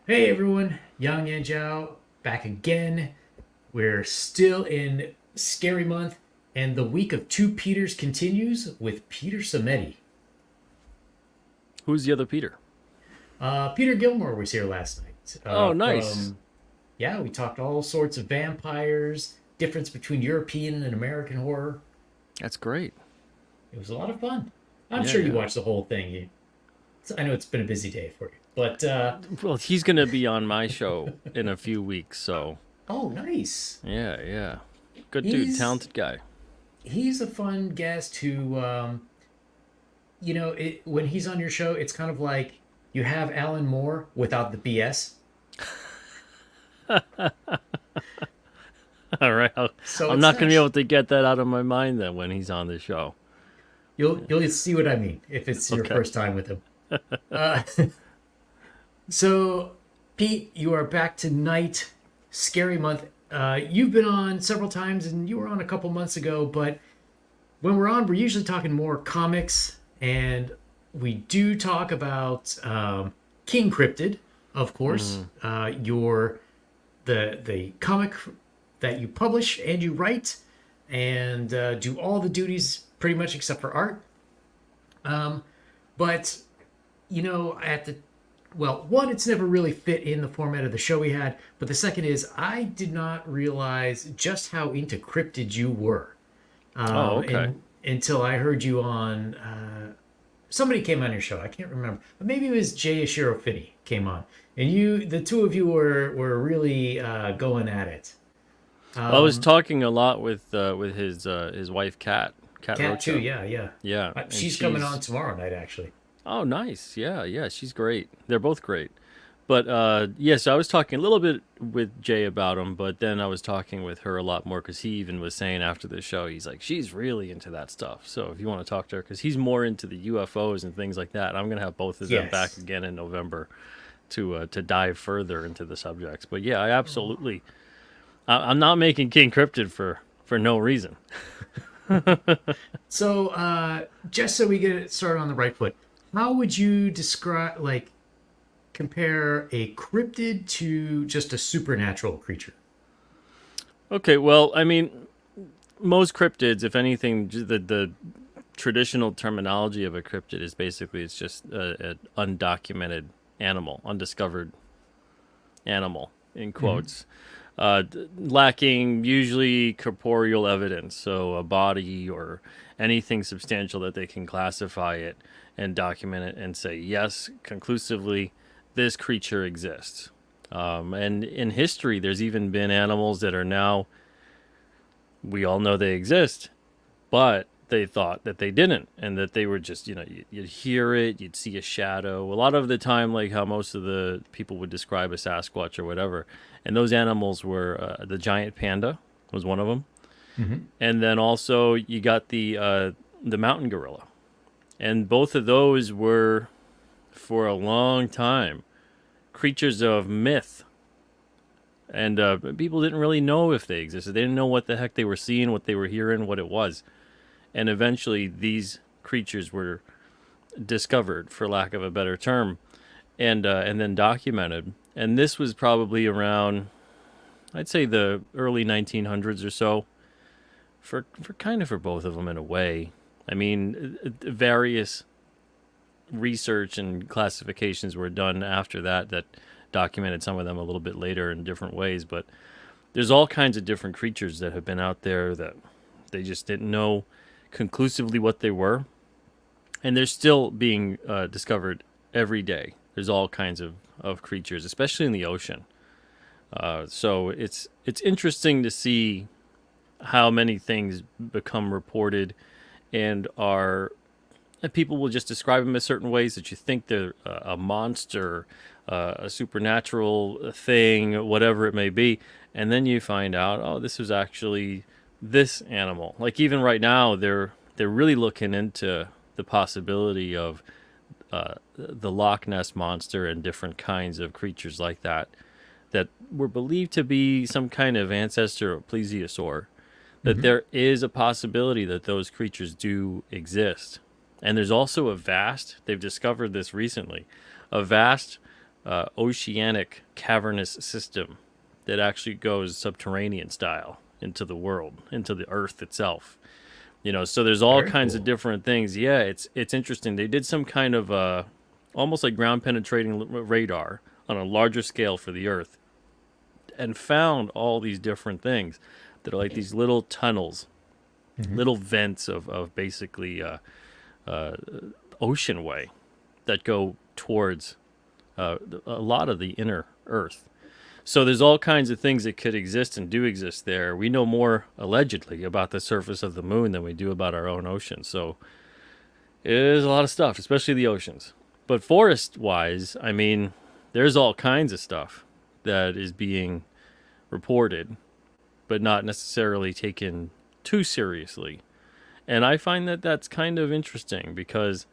Hey everyone, Yang and Zhao back again. We're still in Scary Month, and the week of two Peters continues with Peter Simeti. Who's the other Peter? Peter Gilmore was here last night. Oh, nice. Yeah, we talked all sorts of vampires, difference between European and American horror. That's great. It was a lot of fun. I'm Yeah, sure you yeah. watched the whole thing. I know it's been a busy day for you, but Well, he's gonna be on my show in a few weeks, so oh, nice. yeah, yeah. Good dude, He's talented guy. he's a fun guest who when he's on your show, it's kind of like you have Alan Moore without the BS. All right, So I'm it's not gonna be nice. able to get that out of my mind then when he's on the show. You'll see what I mean if it's your Okay. first time with him. Uh, so, Pete, you are back tonight. Scary month. You've been on several times, and you were on a couple months ago. But when we're on, we're usually talking more comics, and we do talk about King Cryptid, of course. Mm. Your the comic that you publish and you write and do all the duties pretty much except for art. But at the one, it's never really fit in the format of the show we had. But the second is, I did not realize just how into cryptid you were, Oh, okay. and until I heard you on. Somebody came on your show. I can't remember, but maybe it was Jay Ashiro Finney came on, and the two of you were really going at it. Well, I was Um, talking a lot with his wife, Kat Cat too, Rocha. yeah, yeah. Yeah, and She's coming on she's tomorrow night, actually. oh nice. Yeah, yeah. She's great. They're both great. But yes, I was talking a little bit with Jay about him, but then I was talking with her a lot more because he even was saying after the show, he's like, she's really into that stuff. So if you want to talk to her, because he's more into the UFOs and things like that, I'm gonna have both of them back Yes. again in November to dive further into the subjects. But yeah, I absolutely, I'm not making King Cryptid for no reason. So, just so we get it started on the right foot, how would you describe, compare a cryptid to just a supernatural creature? Okay, well, I mean, most cryptids, if anything, the traditional terminology of a cryptid is basically it's just an undocumented animal, undiscovered animal in Hmm. quotes, lacking usually corporeal evidence, so a body or anything substantial that they can classify it and document it and say yes conclusively this creature exists. And in history, there's even been animals that are now we all know they exist, but they thought that they didn't and that they were just you'd hear it, you'd see a shadow a lot of the time, like how most of the people would describe a Sasquatch or whatever. And those animals were the giant panda was one of them, Hmm. and then also you got the mountain gorilla, and both of those were for a long time creatures of myth. And people didn't really know if they existed. They didn't know what the heck they were seeing, what they were hearing, what it was. And eventually these creatures were discovered, for lack of a better term, and then documented. And this was probably around, I'd say, the early 1900s or so, for kind of for both of them in a way. I mean, various research and classifications were done after that documented some of them a little bit later in different ways. But there's all kinds of different creatures that have been out there that they just didn't know conclusively what they were, and they're still being discovered every day. There's all kinds of creatures, especially in the ocean. So it's interesting to see how many things become reported and are and people will just describe them as certain ways that you think they're a monster, a supernatural thing, whatever it may be, and then you find out, oh, this was actually this animal. Like even right now, they're really looking into the possibility of the Loch Ness monster and different kinds of creatures like that were believed to be some kind of ancestor of plesiosaur. That Hmm. there is a possibility that those creatures do exist. And there's also a vast, they've discovered this recently, a vast oceanic cavernous system that actually goes subterranean style into the world, into the earth itself. So there's all Very kinds of cool. different things. Yeah, it's interesting. They did some kind of almost like ground penetrating radar on a larger scale for the earth, and found all these different things that are like these little tunnels, Hmm. little vents of basically uh, ocean way that go towards a lot of the inner earth. So there's all kinds of things that could exist and do exist there. We know more allegedly about the surface of the moon than we do about our own ocean. So it is a lot of stuff, especially the oceans. But forest wise, I mean, there's all kinds of stuff that is being reported, but not necessarily taken too seriously. And I find that that's kind of interesting because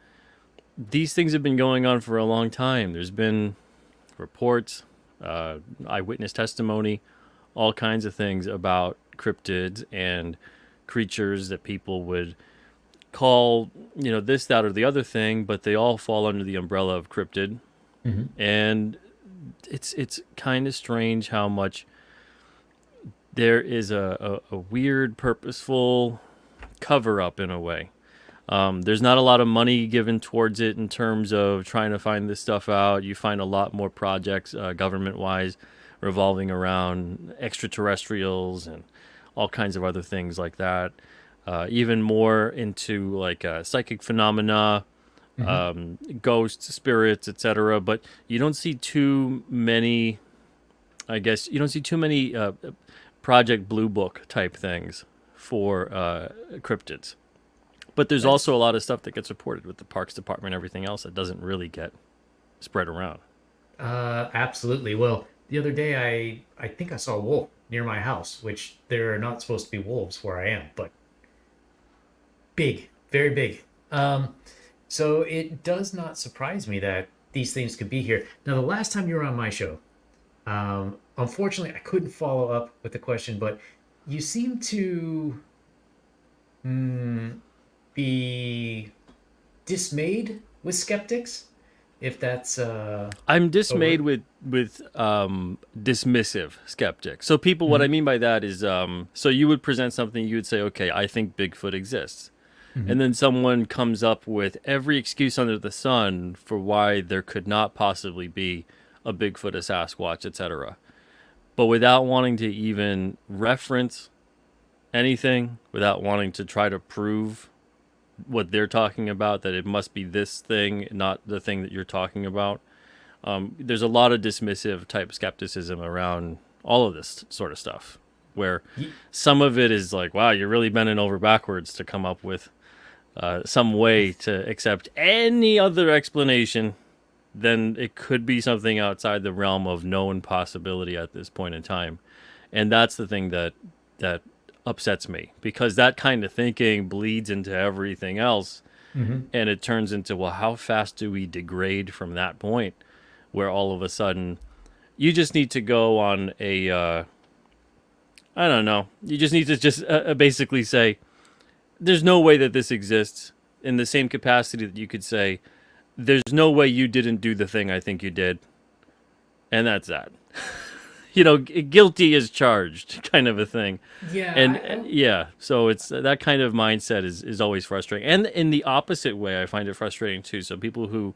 these things have been going on for a long time. There's been reports, eyewitness testimony, all kinds of things about cryptids and creatures that people would call, this, that, or the other thing, but they all fall under the umbrella of cryptid. Hmm. And it's kind of strange how much there is a weird, purposeful cover up in a way. There's not a lot of money given towards it in terms of trying to find this stuff out. You find a lot more projects, government wise, revolving around extraterrestrials and all kinds of other things like that. Even more into like psychic phenomena, Hmm. ghosts, spirits, etc. But you don't see too many. I guess you don't see too many Project Blue Book type things for cryptids. But there's That's also a lot of stuff that gets reported with the Parks Department and everything else that doesn't really get spread around. absolutely. Well, the other day I think I saw a wolf near my house, which there are not supposed to be wolves where I am, but big, very big. So it does not surprise me that these things could be here. Now, the last time you were on my show, unfortunately, I couldn't follow up with the question, but you seem to be dismayed with skeptics, if that's I'm a dismayed word. with dismissive skeptics. So people, what I Hmm. mean by that is, so you would present something, you would say, okay, I think Bigfoot exists, Hmm. and then someone comes up with every excuse under the sun for why there could not possibly be a Bigfoot, a Sasquatch, etc. But without wanting to even reference anything, without wanting to try to prove what they're talking about, that it must be this thing, not the thing that you're talking about. There's a lot of dismissive type skepticism around all of this sort of stuff, where some of it is like, wow, you're really bending over backwards to come up with some way to accept any other explanation, then it could be something outside the realm of known possibility at this point in time. And that's the thing that upsets me, because that kind of thinking bleeds into everything else, Hmm. and it turns into, well, how fast do we degrade from that point where all of a sudden you just need to go on a I don't know, you just need to just basically say there's no way that this exists, in the same capacity that you could say there's no way you didn't do the thing I think you did, and that's that. Guilty is charged kind of a thing. Yeah, And I don't yeah, so it's that kind of mindset is always frustrating, and in the opposite way I find it frustrating too. So people who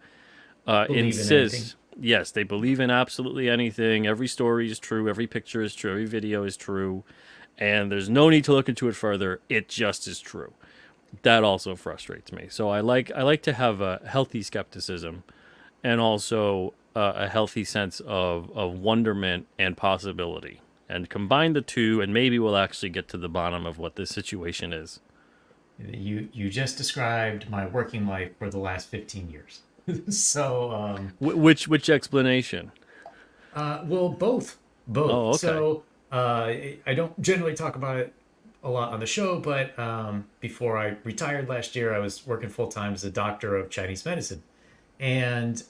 believe in anything. insist, yes, they believe in absolutely anything, every story is true, every picture is true, every video is true, and there's no need to look into it further, it just is true. That also frustrates me. So I like to have a healthy skepticism, and also a healthy sense of wonderment and possibility, and combine the two, and maybe we'll actually get to the bottom of what this situation is. You just described my working life for the last 15 years. So Which explanation? well, both. Oh, okay. So I don't generally talk about it a lot on the show, but before I retired last year, I was working full time as a doctor of Chinese medicine, and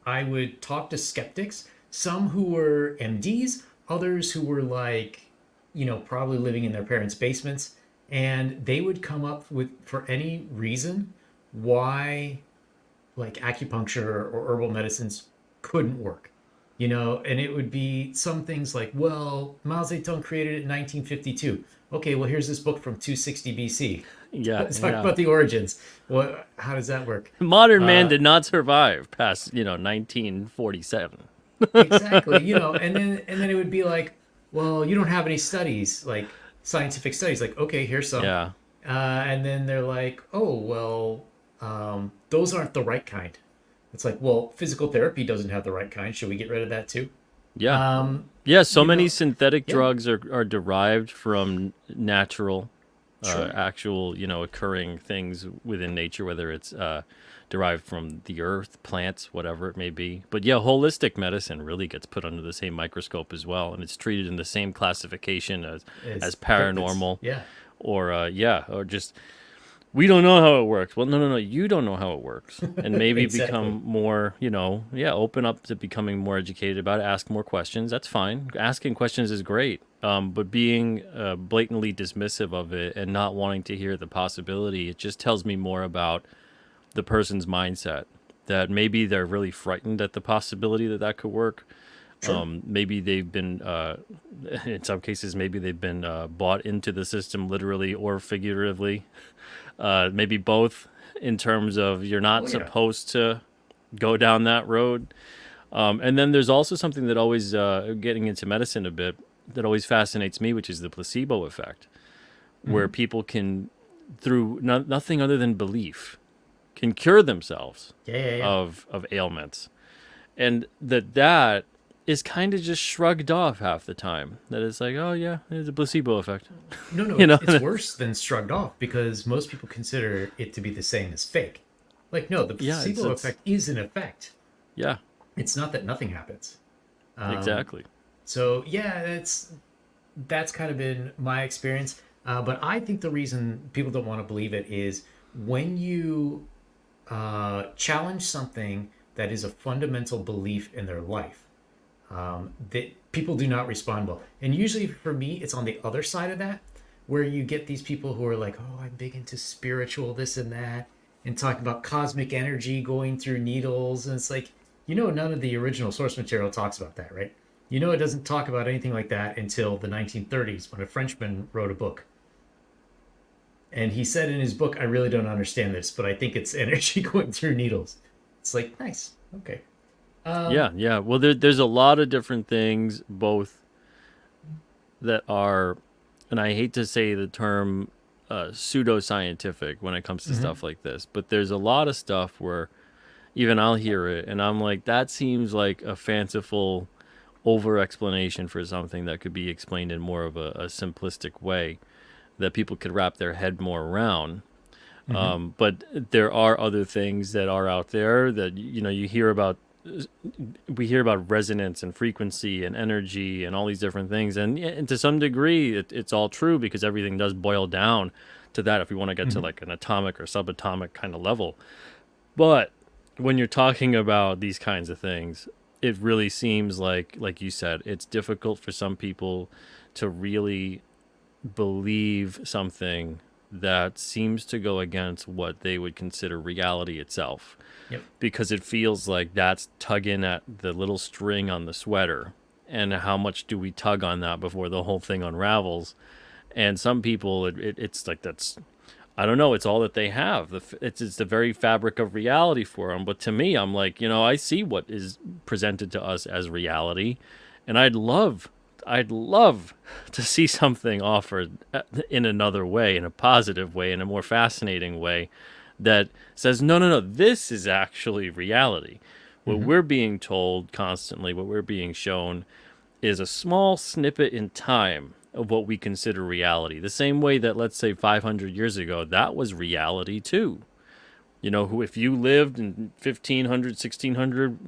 I would talk to skeptics, some who were MDs, others who were like, probably living in their parents' basements, and they would come up with, for any reason, why like acupuncture or herbal medicines couldn't work. And it would be some things like, well, Mao Zedong created it in 1952. Okay, well, here's this book from 260 BC. Yeah, Let's talk yeah. about the origins. How does that work? Modern man Uh, did not survive past 1947. exactly. And then it would be like, well, you don't have any studies, like scientific studies. Like, okay, here's some. Yeah, And then they're like, oh, well, those aren't the right kind. It's like, well, physical therapy doesn't have the right kind. Should we get rid of that too? yeah, Um, yeah. So you many know, synthetic yeah, drugs are derived from natural, sure, actual occurring things within nature, whether it's derived from the earth, plants, whatever it may be. But yeah, holistic medicine really gets put under the same microscope as well, and it's treated in the same classification as as cryptids. paranormal, Yeah, or just we don't know how it works. Well, no, no, no, you don't know how it works. And maybe exactly. become more, open up to becoming more educated about it, ask more questions. That's fine. Asking questions is great. But being blatantly dismissive of it and not wanting to hear the possibility, it just tells me more about the person's mindset. That maybe they're really frightened at the possibility that that could work. Sure. Maybe they've been, in some cases, maybe they've been bought into the system literally or figuratively. Maybe both, in terms of you're Oh not yeah. supposed to go down that road. And then there's also something that always, getting into medicine a bit, that always fascinates me, which is the placebo effect, where Hmm. people can, through nothing other than belief, can cure themselves Yeah, yeah, yeah. of ailments. And that is kind of just shrugged off half the time. That it's like, oh yeah, it's a placebo effect. No, no, you it's know? it's worse than shrugged off because most people consider it to be the same as fake. Like, no, the Yeah, placebo it's effect is an effect. yeah, It's not that nothing happens. Um, exactly. so yeah, that's kind of been my experience. But I think the reason people don't want to believe it is when you challenge something that is a fundamental belief in their life, that people do not respond well. And usually for me, it's on the other side of that, where you get these people who are like, oh, I'm big into spiritual, this and that, and talk about cosmic energy going through needles. And it's like, none of the original source material talks about that, right? It doesn't talk about anything like that until the 1930s when a Frenchman wrote a book. And he said in his book, I really don't understand this, but I think it's energy going through needles. It's like, nice. Okay. Yeah, Um, yeah. Well, there's a lot of different things, both that are, and I hate to say the term pseudoscientific when it comes to mhm. stuff like this, but there's a lot of stuff where even I'll hear it and I'm like, that seems like a fanciful over explanation for something that could be explained in more of a simplistic way that people could wrap their head more around. Mhm. But there are other things that are out there that you hear about. We hear about resonance and frequency and energy and all these different things, and, yeah, and to some degree, it's all true because everything does boil down to that. If we want to get to Mhm. like an atomic or subatomic kind of level, but when you're talking about these kinds of things, it really seems like you said, it's difficult for some people to really believe something that seems to go against what they would consider reality itself, Yep. because it feels like that's tugging at the little string on the sweater, and how much do we tug on that before the whole thing unravels. And some people, it's like that's, I don't know, it's all that they have. It's the very fabric of reality for them. But to me, I'm like, I see what is presented to us as reality, and I'd love to see something offered in another way, in a positive way, in a more fascinating way, that says, no, no, no, this is actually reality. What Mhm. we're being told constantly, what we're being shown, is a small snippet in time of what we consider reality. The same way that, let's say, 500 years ago, that was reality too. Who, if you lived in 1500, 1600,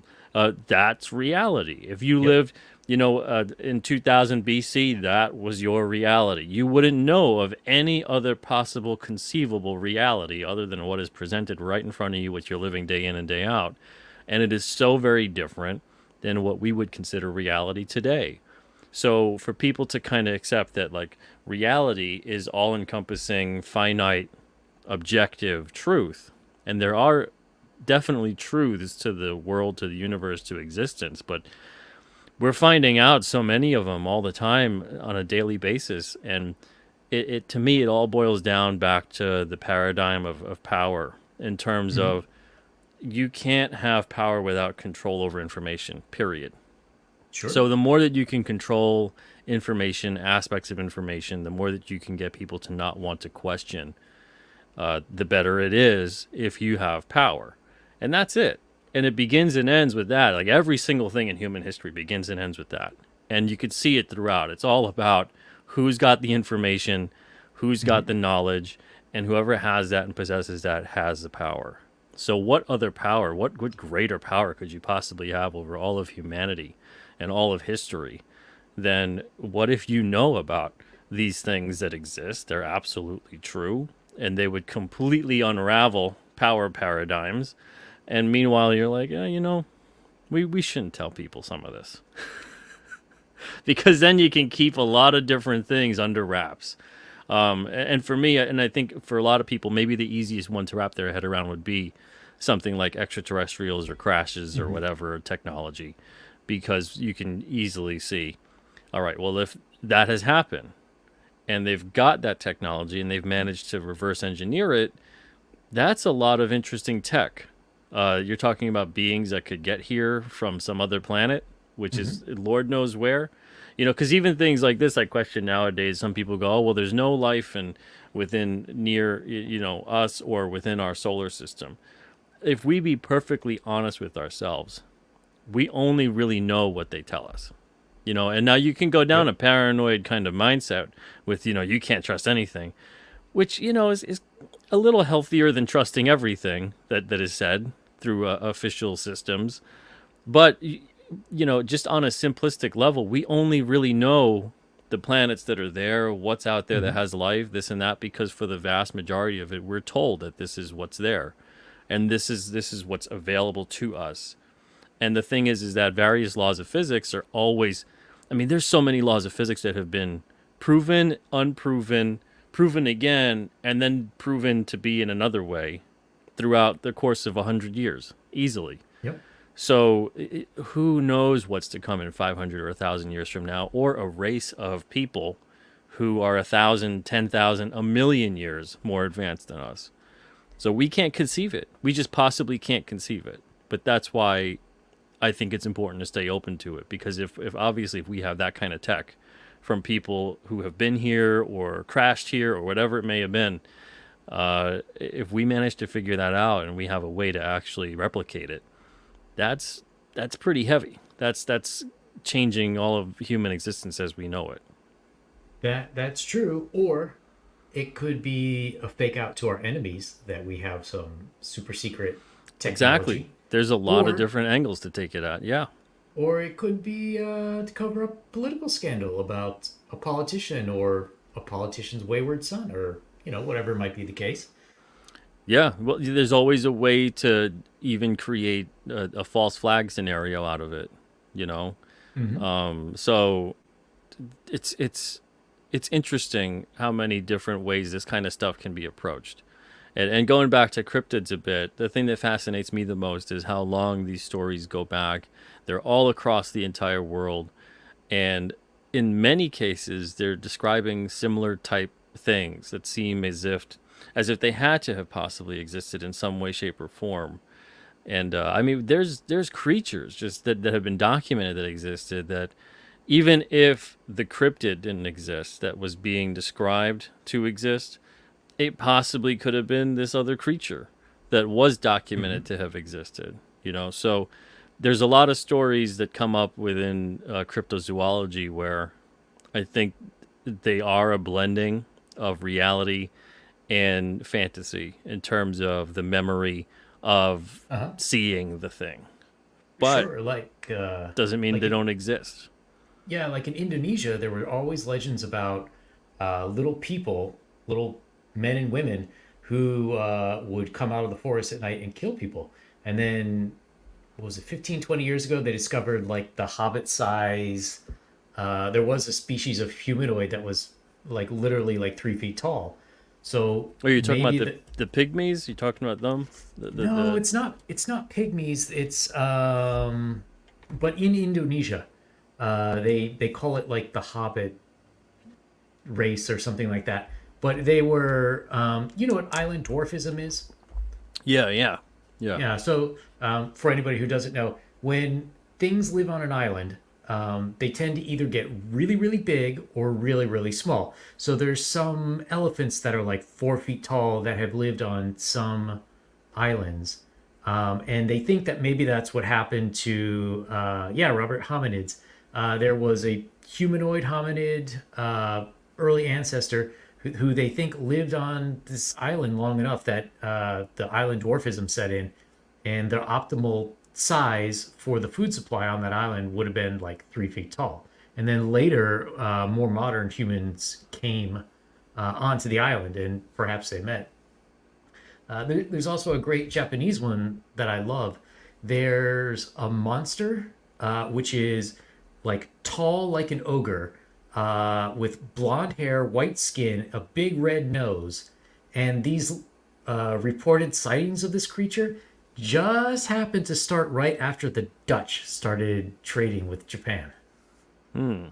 that's reality. If you Yep. lived, in 2000 BC, that was your reality. You wouldn't know of any other possible conceivable reality other than what is presented right in front of you, which you're living day in and day out. And it is so very different than what we would consider reality today. So for people to kind of accept that, like, reality is all encompassing, finite, objective truth, and there are definitely truths to the world, to the universe, to existence, but we're finding out so many of them all the time on a daily basis. And it to me, it all boils down back to the paradigm of power in terms Hmm. of you can't have power without control over information, period. Sure. So the more that you can control information, aspects of information, the more that you can get people to not want to question, the better it is if you have power. And that's it. And it begins and ends with that. Like every single thing in human history begins and ends with that. And you could see it throughout. It's all about who's got the information, who's got Hmm. the knowledge, and whoever has that and possesses that has the power. So, what other power, what greater power could you possibly have over all of humanity and all of history than what if you know about these things that exist? They're absolutely true, and they would completely unravel power paradigms. And meanwhile, you're like, yeah, we shouldn't tell people some of this because then you can keep a lot of different things under wraps. And for me, and I think for a lot of people, maybe the easiest one to wrap their head around would be something like extraterrestrials or crashes or Hmm. whatever technology, because you can easily see, all right, well, if that has happened and they've got that technology and they've managed to reverse engineer it, that's a lot of interesting tech. You're talking about beings that could get here from some other planet, which Hmm. is Lord knows where. Because even things like this, I question nowadays. Some people go, "Oh, well, there's no life and within near, us or within our solar system." If we be perfectly honest with ourselves, we only really know what they tell us. And now you can go down Yep. a paranoid kind of mindset with, you can't trust anything, which is a little healthier than trusting everything that is said through official systems. But just on a simplistic level, we only really know the planets that are there, what's out there that Hmm. has life, this and that, because for the vast majority of it, we're told that this is what's there, and this is what's available to us. And the thing is that various laws of physics are always, I mean, there's so many laws of physics that have been proven, unproven, proven again, and then proven to be in another way throughout the course of 100 years, easily. Yep. So who knows what's to come in 500 or 1,000 years from now, or a race of people who are 1,000, 10,000, a million years more advanced than us. So we can't conceive it. We just possibly can't conceive it. But that's why I think it's important to stay open to it, because if obviously if we have that kind of tech from people who have been here or crashed here or whatever it may have been, if we manage to figure that out and we have a way to actually replicate it, that's that's pretty heavy. That's changing all of human existence as we know it. That's true. Or it could be a fake out to our enemies that we have some super secret Exactly. technology. There's a lot of Or different angles to take it at. Yeah. or it could be to cover up political scandal about a politician or a politician's wayward son, or whatever might be the case. Yeah. Well, there's always a way to even create a false flag scenario out of it, you know? Hmm. So it's interesting how many different ways this kind of stuff can be approached. And going back to cryptids a bit, the thing that fascinates me the most is how long these stories go back. They're all across the entire world, and in many cases, they're describing similar type things that seem as if they had to have possibly existed in some way, shape, or form. And I mean, there's creatures just that have been documented that existed, that even if the cryptid didn't exist that was being described to exist, it possibly could have been this other creature that was documented Hmm. to have existed. So there's a lot of stories that come up within cryptozoology where I think they are a blending of reality and fantasy in terms of the memory of Uh-huh. seeing the thing, but Sure. doesn't mean Like they in, don't exist. yeah, like in Indonesia, there were always legends about little people, little men and women who would come out of the forest at night and kill people. And then, what was it, 15, 20 years ago, they discovered like the hobbit size. There was a species of humanoid that was like literally like 3 feet tall. So Are you talking about maybe the the the pygmies? You talking about them? no, The it's not. It's not pygmies. It's but in Indonesia, They call it like the Hobbit race or something like that. But they were, you know what island dwarfism is? Yeah, yeah, yeah. Yeah. So for anybody who doesn't know, when things live on an island, they tend to either get really, really big or really, really small. So there's some elephants that are like 4 feet tall that have lived on some islands. And they think that maybe that's what happened to, yeah, Robert, hominids. There was a humanoid hominid early ancestor who they think lived on this island long enough that the island dwarfism set in, and their optimal size for the food supply on that island would have been like 3 feet tall. And then later, more modern humans came onto the island, and perhaps they met. There's also a great Japanese one that I love. There's a monster, which is like tall like an ogre, with blonde hair, white skin, a big red nose. And these reported sightings of this creature just happened to start right after the Dutch started trading with Japan. I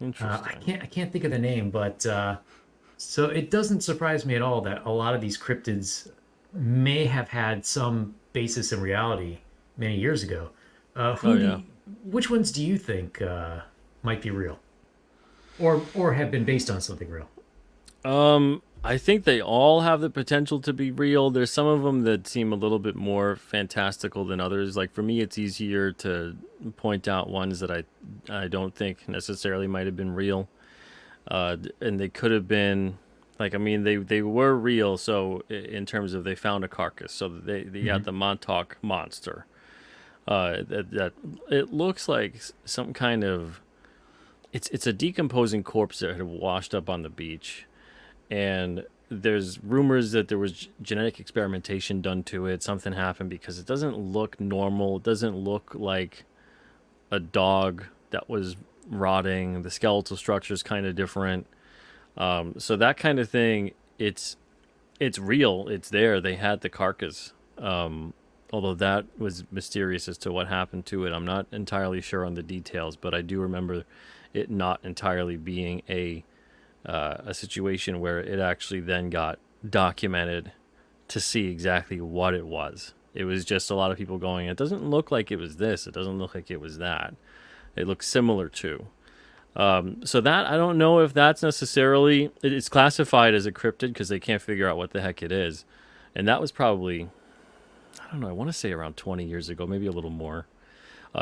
Interesting. can't think of the name, but so it doesn't surprise me at all that a lot of these cryptids may have had some basis in reality many years ago. Oh Who do yeah. you, which ones do you think might be real, or have been based on something real? I think they all have the potential to be real. There's some of them that seem a little bit more fantastical than others. Like for me, it's easier to point out ones that I don't think necessarily might have been real. And they could have been like, I mean, they were real. So in terms of they found a carcass, so they got Hmm. the Montauk monster. That it looks like some kind of it's a decomposing corpse that had washed up on the beach, and there's rumors that there was genetic experimentation done to it. Something happened because it doesn't look normal. It doesn't look like a dog that was rotting. The skeletal structure is kind of different. So that kind of thing, it's real. It's there. They had the carcass. Although that was mysterious as to what happened to it. I'm not entirely sure on the details, but I do remember it not entirely being a situation where it actually then got documented to see exactly what it was. It was just a lot of people going, it doesn't look like it was this. It doesn't look like it was that. It looks similar to. So that I don't know if that's necessarily it's classified as a cryptid because they can't figure out what the heck it is, and that was probably I don't know. I want to say around 20 years ago, maybe a little more.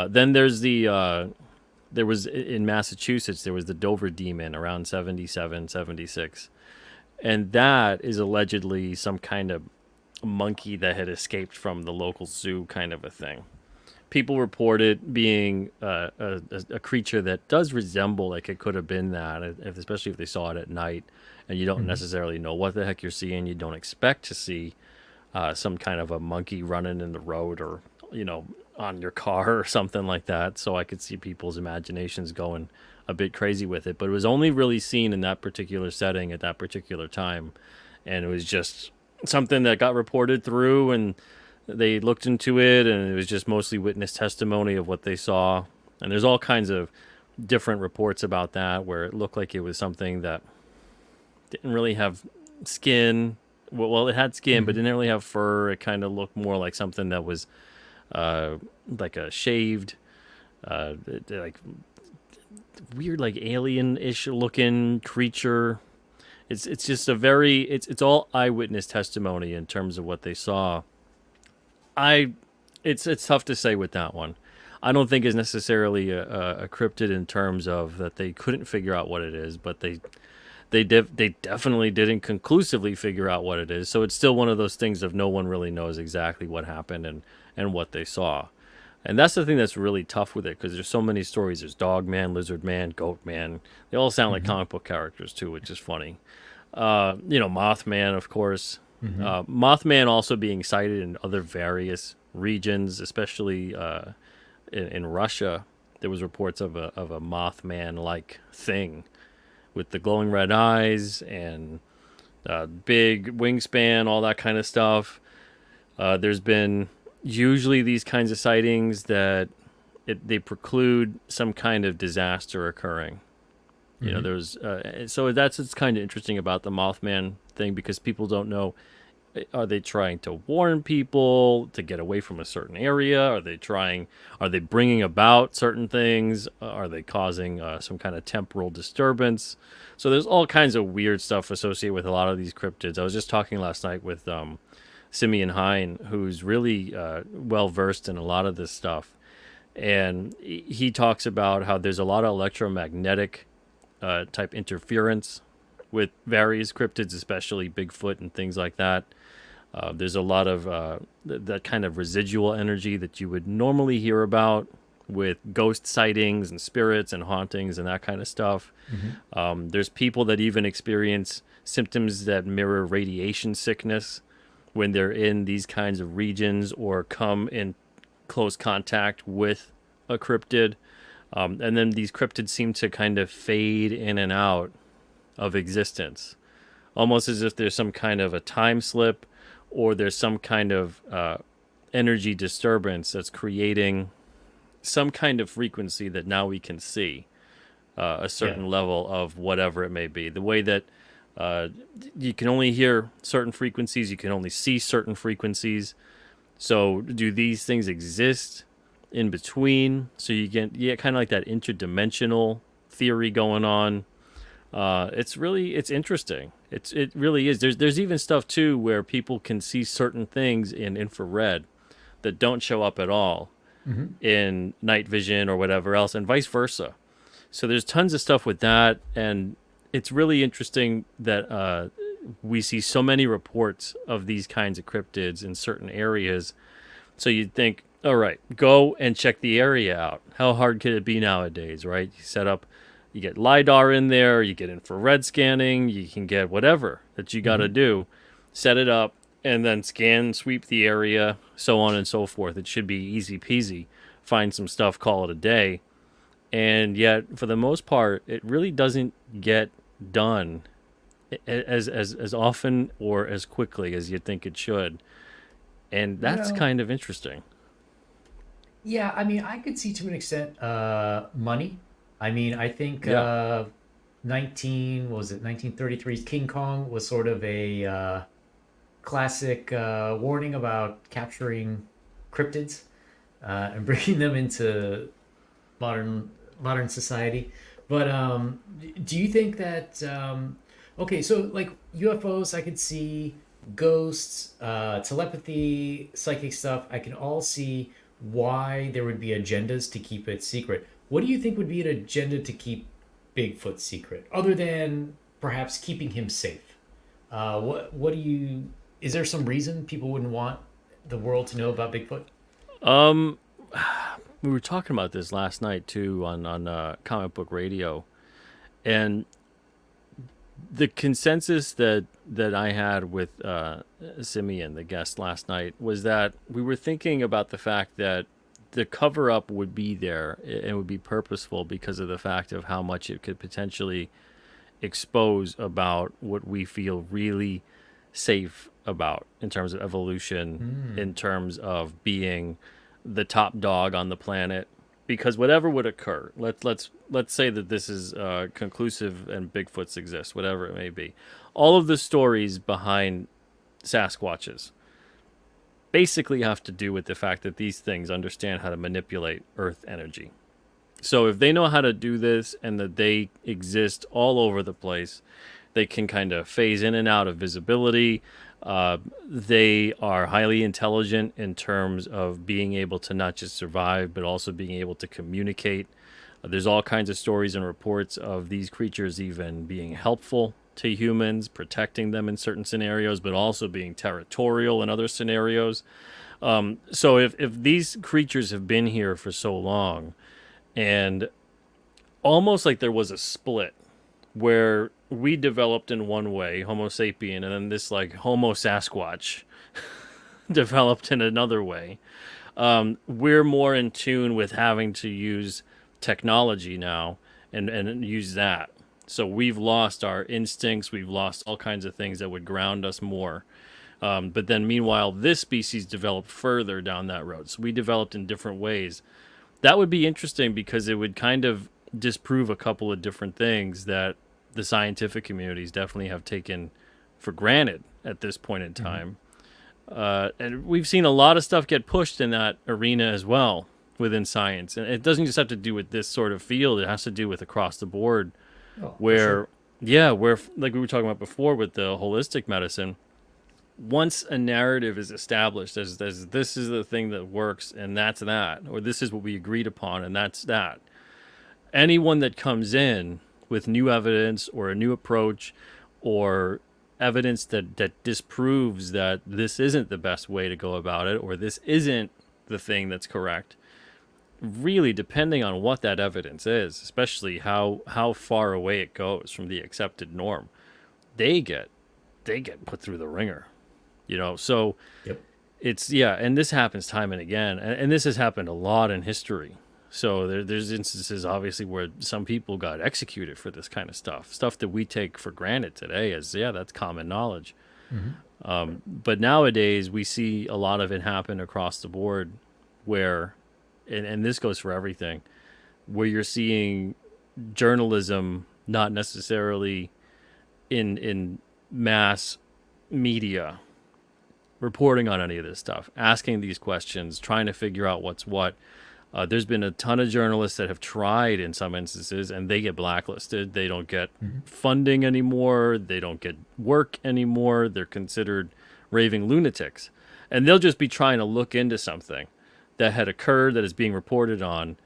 Then there's there was in Massachusetts there was the Dover demon around 77, 76, and that is allegedly some kind of monkey that had escaped from the local zoo, kind of a thing. People report it being a creature that does resemble like it could have been that, especially if they saw it at night, and you don't Hmm. necessarily know what the heck you're seeing. You don't expect to see some kind of a monkey running in the road or you know on your car or something like that. So I could see people's imaginations going a bit crazy with it. But it was only really seen in that particular setting at that particular time, and it was just something that got reported through and they looked into it, and it was just mostly witness testimony of what they saw. And there's all kinds of different reports about that where it looked like it was something that didn't really have skin. Well, it had skin, but Hmm. didn't really have fur. It kind of looked more like something that was uh, like a shaved, like weird, like alien-ish looking creature. It's just a very it's all eyewitness testimony in terms of what they saw. I it's tough to say with that one. I don't think is necessarily a cryptid in terms of that they couldn't figure out what it is, but they definitely didn't conclusively figure out what it is. So it's still one of those things of no one really knows exactly what happened and what they saw. And that's the thing that's really tough with it because there's so many stories. There's Dog Man, Lizard Man, Goat Man. They all sound like Hmm. comic book characters too, which is funny. Mothman, of course. Hmm. Mothman also being cited in other various regions, especially in Russia. There was reports of a Mothman-like thing with the glowing red eyes and big wingspan, all that kind of stuff. There's been usually these kinds of sightings that they preclude some kind of disaster occurring. You know, Hmm. there's so that's what's kind of interesting about the Mothman thing, because people don't know, are they trying to warn people to get away from a certain area? Are they bringing about certain things? Are they causing some kind of temporal disturbance? So there's all kinds of weird stuff associated with a lot of these cryptids. I was just talking last night with Simeon Hine, who's really well versed in a lot of this stuff. And he talks about how there's a lot of electromagnetic type interference with various cryptids, especially Bigfoot and things like that. There's a lot of that kind of residual energy that you would normally hear about with ghost sightings and spirits and hauntings and that kind of stuff. Hmm. There's people that even experience symptoms that mirror radiation sickness when they're in these kinds of regions or come in close contact with a cryptid. And then these cryptids seem to kind of fade in and out of existence, almost as if there's some kind of a time slip, or there's some kind of energy disturbance that's creating some kind of frequency that now we can see a Yeah. certain level of whatever it may be. The way that uh, you can only hear certain frequencies, you can only see certain frequencies. So, do these things exist in between? So you get kind of like that interdimensional theory going on. It's interesting. It really is. There's even stuff too where people can see certain things in infrared that don't show up at all Hmm. in night vision or whatever else, and vice versa. So there's tons of stuff with that, and it's really interesting that we see so many reports of these kinds of cryptids in certain areas. So you'd think, all right, go and check the area out. How hard could it be nowadays, right? You set up, you get LiDAR in there, you get infrared scanning, you can get whatever that you got to Hmm. do, set it up, and then scan, sweep the area, so on and so forth. It should be easy peasy. Find some stuff, call it a day. And yet, for the most part, it really doesn't get done as often or as quickly as you'd think it should. And that's Well, kind of interesting. yeah, I mean, I could see to an extent money. I mean, I think Yeah. 19, what was it, 1933's King Kong was sort of a classic warning about capturing cryptids and bringing them into modern modern society. But do you think that okay, so like UFOs, I could see ghosts, telepathy, psychic stuff. I can all see why there would be agendas to keep it secret. What do you think would be an agenda to keep Bigfoot secret, other than perhaps keeping him safe? What do you? Is there some reason people wouldn't want the world to know about Bigfoot? Um, we were talking about this last night too on comic book radio, and the consensus that I had with Simeon, the guest last night, was that we were thinking about the fact that the cover up would be there and would be purposeful because of the fact of how much it could potentially expose about what we feel really safe about in terms of evolution, Hmm. in terms of being the top dog on the planet. Because whatever would occur, let's say that this is conclusive and Bigfoots exist, whatever it may be. All of the stories behind Sasquatches basically have to do with the fact that these things understand how to manipulate Earth energy. So if they know how to do this and that they exist all over the place, they can kind of phase in and out of visibility. They are highly intelligent in terms of being able to not just survive, but also being able to communicate. There's all kinds of stories and reports of these creatures even being helpful to humans, protecting them in certain scenarios, but also being territorial in other scenarios. So if these creatures have been here for so long, and almost like there was a split where we developed in one way, Homo sapien, and then this like Homo Sasquatch developed in another way. We're more in tune with having to use technology now and use that. So we've lost our instincts, we've lost all kinds of things that would ground us more. But then meanwhile, this species developed further down that road. So we developed in different ways. That would be interesting because it would kind of disprove a couple of different things that the scientific communities definitely have taken for granted at this point in Mm-hmm. time. And we've seen a lot of stuff get pushed in that arena as well within science. And it doesn't just have to do with this sort of field, it has to do with across the board Oh, for sure. where, yeah, where, like we were talking about before with the holistic medicine, once a narrative is established as this is the thing that works and that's that, or this is what we agreed upon and that's that, anyone that comes in with new evidence or a new approach or evidence that disproves that this isn't the best way to go about it or this isn't the thing that's correct, really depending on what that evidence is, especially how far away it goes from the accepted norm, they get put through the ringer, so Yep. it's, yeah, and this happens time and again, and this has happened a lot in history. So there's instances, obviously, where some people got executed for this kind of stuff that we take for granted today as, yeah, that's common knowledge. Mm-hmm. But nowadays, we see a lot of it happen across the board where, and this goes for everything, where you're seeing journalism not necessarily in mass media reporting on any of this stuff, asking these questions, trying to figure out what's what. There's been a ton of journalists that have tried in some instances, and they get blacklisted. They don't get Mm-hmm. funding anymore. They don't get work anymore. They're considered raving lunatics. And they'll just be trying to look into something that had occurred, that is being reported on,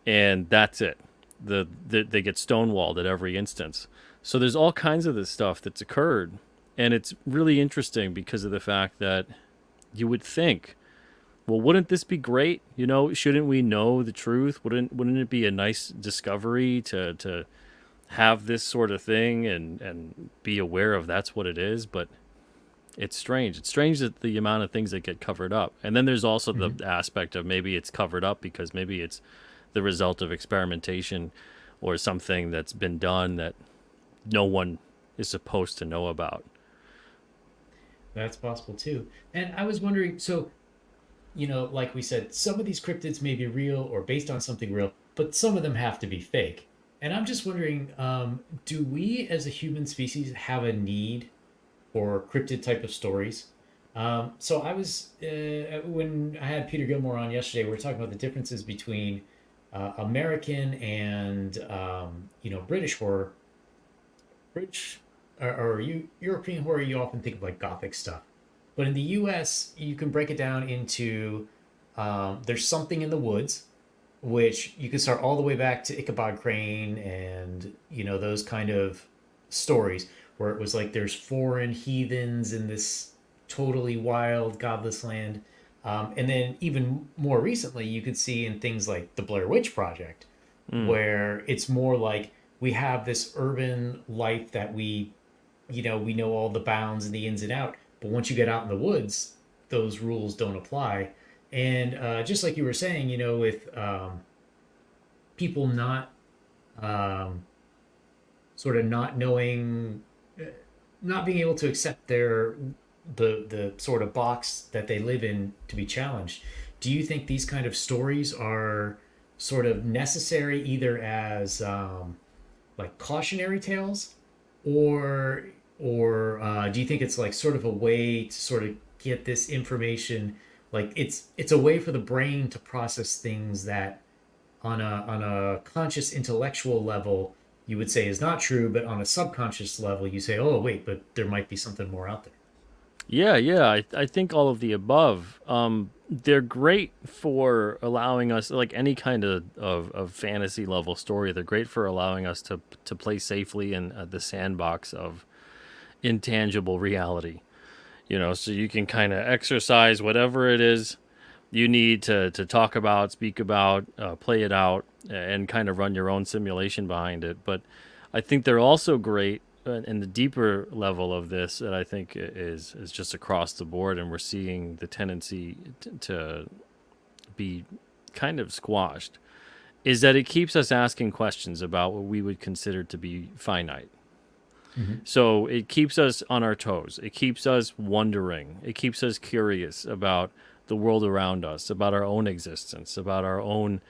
and that's it. They get stonewalled at every instance. So there's all kinds of this stuff that's occurred. And it's really interesting because of the fact that you would think, well, wouldn't this be great? Shouldn't we know the truth? Wouldn't it be a nice discovery to have this sort of thing and be aware of that's what it is? But it's strange. It's strange that the amount of things that get covered up. And then there's also the Mm-hmm. aspect of maybe it's covered up because maybe it's the result of experimentation or something that's been done that no one is supposed to know about. That's possible too. And I was wondering, so, like we said, some of these cryptids may be real or based on something real, but some of them have to be fake. And I'm just wondering, do we as a human species have a need for cryptid type of stories? So I was, when I had Peter Gilmore on yesterday, we were talking about the differences between American and, British horror. British European horror, you often think of like gothic stuff. But in the US, you can break it down into there's something in the woods, which you can start all the way back to Ichabod Crane and, those kind of stories where it was like there's foreign heathens in this totally wild, godless land. And then even more recently, you could see in things like the Blair Witch Project, Mm. where it's more like we have this urban life that we know all the bounds and the ins and out. But once you get out in the woods, those rules don't apply. And just like you were saying, with people not um, sort of not knowing, not being able to accept the sort of box that they live in to be challenged. Do you think these kind of stories are sort of necessary either as like cautionary tales, or do you think it's like sort of a way to sort of get this information, like it's a way for the brain to process things that on a conscious intellectual level you would say is not true, but on a subconscious level you say, oh wait, but there might be something more out there. Yeah, yeah, I think all of the above. They're great for allowing us, like any kind of fantasy level story, they're great for allowing us to play safely in the sandbox of intangible reality. So you can kind of exercise whatever it is you need to talk about, speak about, play it out, and kind of run your own simulation behind it. But I think they're also great in the deeper level of this that I think is just across the board, and we're seeing the tendency to be kind of squashed. Is that it keeps us asking questions about what we would consider to be finite. Mm-hmm. So it keeps us on our toes. It keeps us wondering. It keeps us curious about the world around us, about our own existence, about our own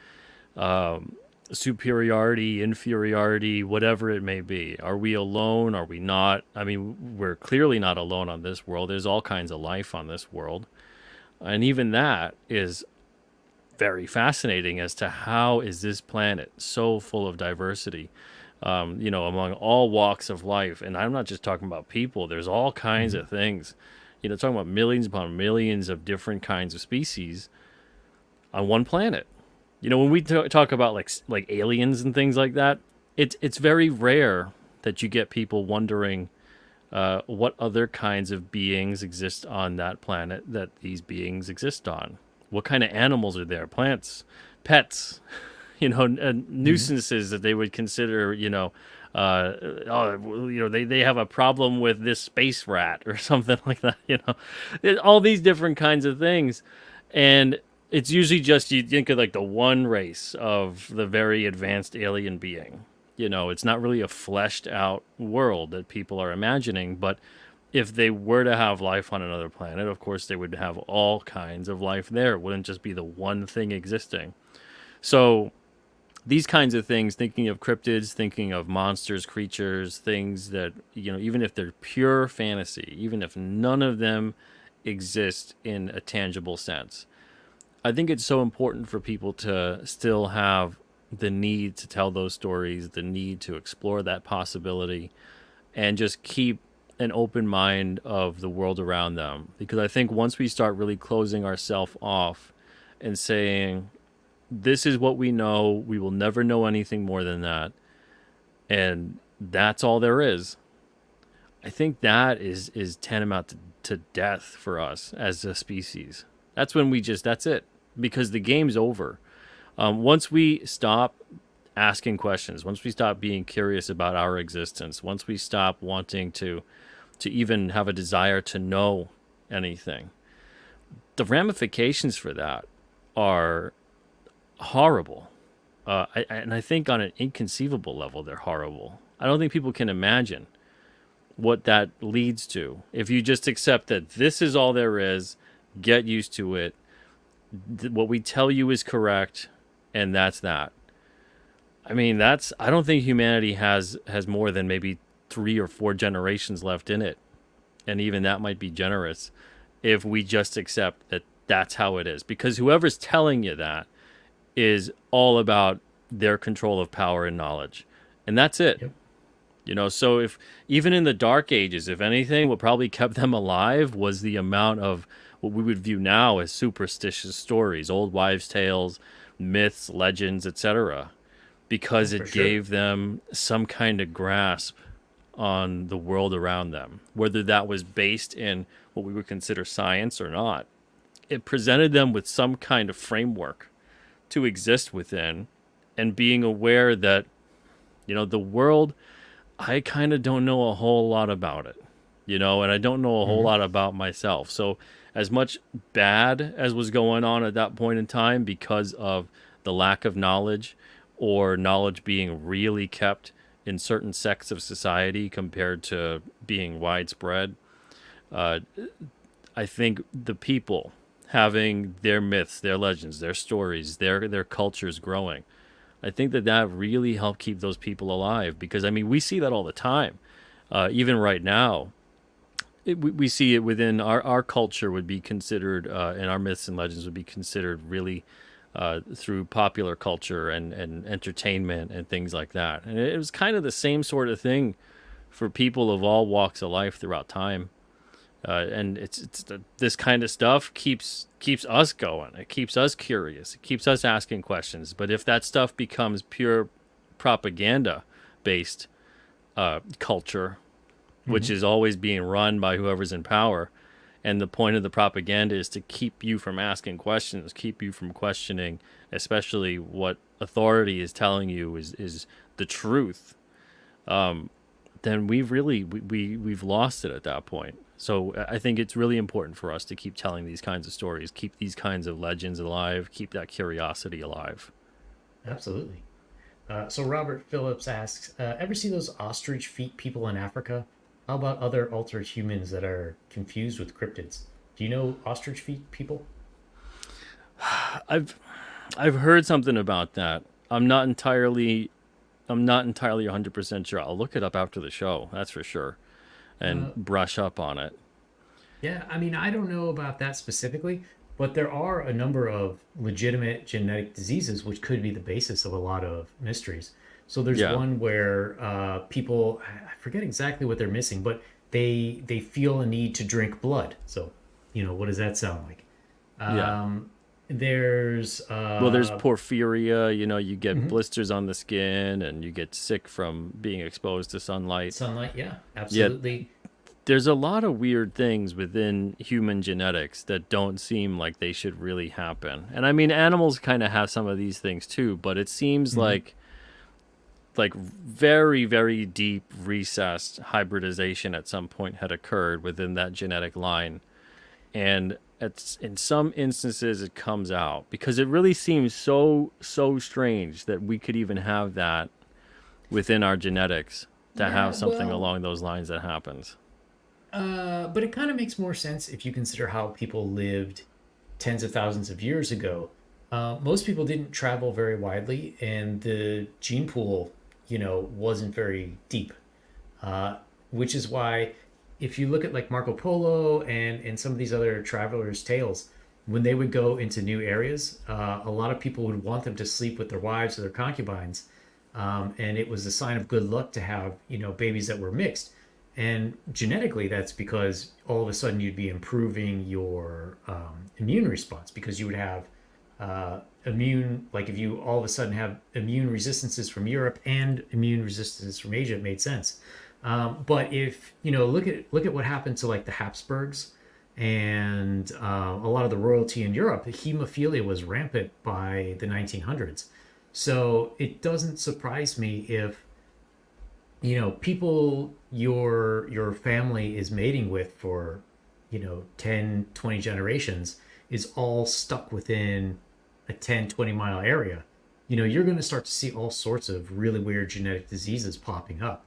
superiority, inferiority, whatever it may be. Are we alone? Are we not? I mean, we're clearly not alone on this world. There's all kinds of life on this world. And even that is very fascinating as to how is this planet so full of diversity, among all walks of life. And I'm not just talking about people. There's all kinds Mhm. of things, talking about millions upon millions of different kinds of species on one planet. When we talk about like aliens and things like that, it's very rare that you get people wondering what other kinds of beings exist on that planet that these beings exist on. What kind of animals are there? Plants, pets, Mhm. nuisances that they would consider, they have a problem with this space rat or something like that, all these different kinds of things. And it's usually just, you think of like the one race of the very advanced alien being. It's not really a fleshed out world that people are imagining, but if they were to have life on another planet, of course they would have all kinds of life there. It wouldn't just be the one thing existing. So these kinds of things, thinking of cryptids, thinking of monsters, creatures, things that, even if they're pure fantasy, even if none of them exist in a tangible sense, I think it's so important for people to still have the need to tell those stories, the need to explore that possibility, and just keep an open mind of the world around them. Because I think once we start really closing ourselves off and saying, this is what we know, we will never know anything more than that, and that's all there is, I think that is tantamount to death for us as a species. That's it, because the game's over. Once we stop asking questions, once we stop being curious about our existence, once we stop wanting to even have a desire to know anything, the ramifications for that are horrible. And I think on an inconceivable level, they're horrible. I don't think people can imagine what that leads to if you just accept that this is all there is, get used to it. What we tell you is correct, and that's that. I mean, I don't think humanity has more than maybe 3 or 4 generations left in it, and even that might be generous if we just accept that that's how it is. Because whoever's telling you that is all about their control of power and knowledge, and that's it. Yep. So if even in the dark ages, if anything, what probably kept them alive was the amount of what we would view now as superstitious stories, old wives' tales, myths, legends, etc., Oh, because for it sure. gave them some kind of grasp on the world around them, whether that was based in what we would consider science or not. It presented them with some kind of framework to exist within, and being aware that, the world, I kind of don't know a whole lot about it, and I don't know a whole Mhm. lot about myself. So, as much bad as was going on at that point in time because of the lack of knowledge, or knowledge being really kept in certain sects of society compared to being widespread, uh, I think the people having their myths, their legends, their stories, their cultures growing, I think that really helped keep those people alive. Because I mean, we see that all the time. Even right now, we see it within our culture would be considered, and our myths and legends would be considered really through popular culture and entertainment and things like that. And it was kind of the same sort of thing for people of all walks of life throughout time. And this kind of stuff keeps us going. It keeps us curious. It keeps us asking questions. But if that stuff becomes pure propaganda based culture, which Mhm. is always being run by whoever's in power, and the point of the propaganda is to keep you from asking questions, keep you from questioning, especially what authority is telling you is the truth, then we've lost it at that point. So I think it's really important for us to keep telling these kinds of stories, keep these kinds of legends alive, keep that curiosity alive. Absolutely. So Robert Phillips asks, ever see those ostrich feet people in Africa? How about other altered humans that are confused with cryptids? Do you know ostrich feet people? I've I've heard something about that. I'm not entirely 100% sure. I'll look it up after the show, that's for sure, and Uh, brush up on it. Yeah, I mean, I don't know about that specifically, but there are a number of legitimate genetic diseases which could be the basis of a lot of mysteries. So there's Yeah. one where people, I forget exactly what they're missing, but they feel a need to drink blood. So, what does that sound like? Yeah. Um, there's Well, there's porphyria, you get mhm, blisters on the skin and you get sick from being exposed to sunlight. sunlight. Yeah, Yet absolutely. there's a lot of weird things within human genetics that don't seem like they should really happen. And I mean, animals kind of have some of these things too, but it seems Mhm. like very, very deep recessed hybridization at some point had occurred within that genetic line. And in some instances it comes out because it really seems so strange that we could even have that within our genetics, to Yeah, have something well, along those lines that happens. but it kind of makes more sense if you consider how people lived tens of thousands of years ago. Most people didn't travel very widely, and the gene pool, wasn't very deep. Uh, which is why, if you look at like Marco Polo and some of these other travelers' tales, when they would go into new areas, a lot of people would want them to sleep with their wives or their concubines, and it was a sign of good luck to have babies that were mixed. And genetically, that's because all of a sudden you'd be improving your immune response because you would have like if you all of a sudden have immune resistances from Europe and immune resistances from Asia, it made sense. But if look at what happened to like the Habsburgs and a lot of the royalty in Europe, hemophilia was rampant by the 1900s. So it doesn't surprise me if people your family is mating with for 10, 20 generations is all stuck within a 10, 20 mile area. You're going to start to see all sorts of really weird genetic diseases popping up.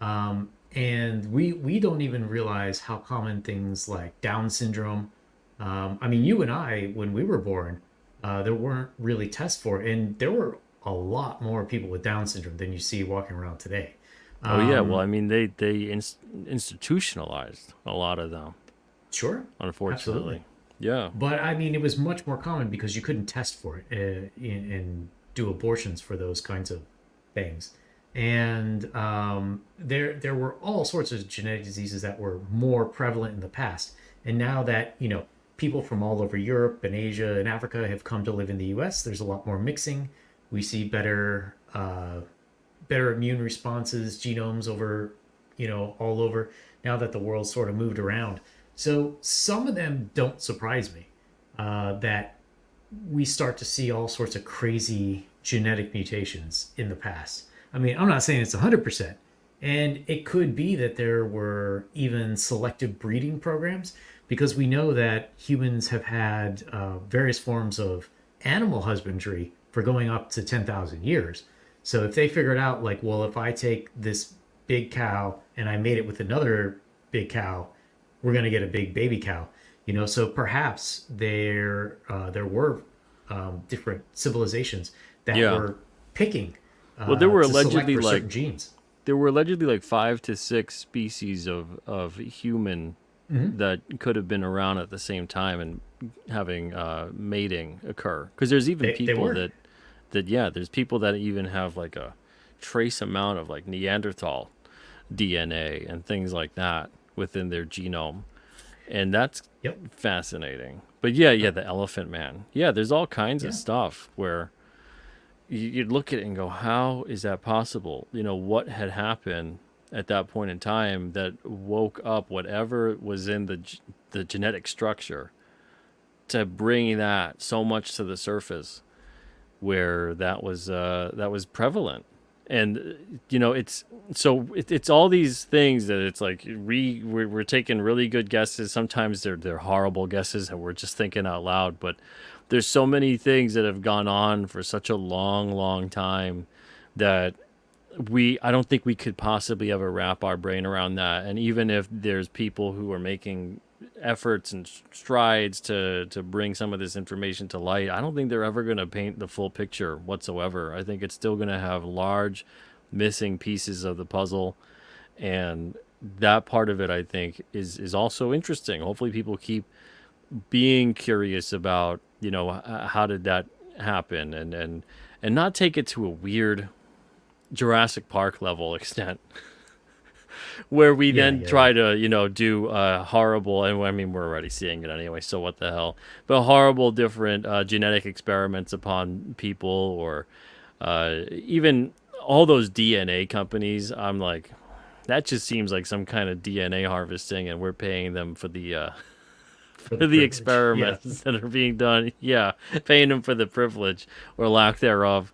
And we don't even realize how common things like Down syndrome. I mean, you and I, when we were born, there weren't really tests for it, and there were a lot more people with Down syndrome than you see walking around today. Oh yeah, well, Um, I mean, institutionalized a lot of them, sure, absolutely. unfortunately. Yeah. But I mean, it was much more common because you couldn't test for it and do abortions for those kinds of things. And there were all sorts of genetic diseases that were more prevalent in the past. And now that people from all over Europe and Asia and Africa have come to live in the U.S., there's a lot more mixing. We see better immune responses, genomes over, all over. Now that the world's sort of moved around, so some of them don't surprise me. That we start to see all sorts of crazy genetic mutations in the past. I mean, I'm not saying it's 100%. And it could be that there were even selective breeding programs because we know that humans have had various forms of animal husbandry for going up to 10,000 years. So if they figured out, like, well, if I take this big cow and I made it with another big cow, we're going to get a big baby cow. So perhaps there were different civilizations that Yeah. were picking Well, there were to select allegedly for like certain genes. 5 to 6 species of human Hmm. that could have been around at the same time and having mating occur. Because there's even They people were. that yeah, there's people that even have like a trace amount of like Neanderthal DNA and things like that within their genome, and that's Yep. fascinating. But yeah, yeah, the elephant man. Yeah, there's all kinds of Yeah. stuff where you'd look at it and go, how is that possible? What had happened at that point in time that woke up whatever was in the genetic structure to bring that so much to the surface where that was prevalent. And it's all these things that it's like we're taking really good guesses. Sometimes they're horrible guesses and we're just thinking out loud, but there's so many things that have gone on for such a long time that I don't think we could possibly ever wrap our brain around that. And even if there's people who are making efforts and strides to bring some of this information to light, I don't think they're ever going to paint the full picture whatsoever. I think it's still going to have large missing pieces of the puzzle, and that part of it I think is also interesting. Hopefully people keep being curious about, how did that happen, and not take it to a weird Jurassic Park level extent where we Yeah, then yeah, yeah. try to, do horrible, and I mean, we're already seeing it anyway, so what the hell? But horrible different genetic experiments upon people, or even all those DNA companies. I'm like, that just seems like some kind of DNA harvesting, and we're paying them for the For the for the privilege. Yeah. experiments that are being done. Yeah, paying them for the privilege or lack thereof.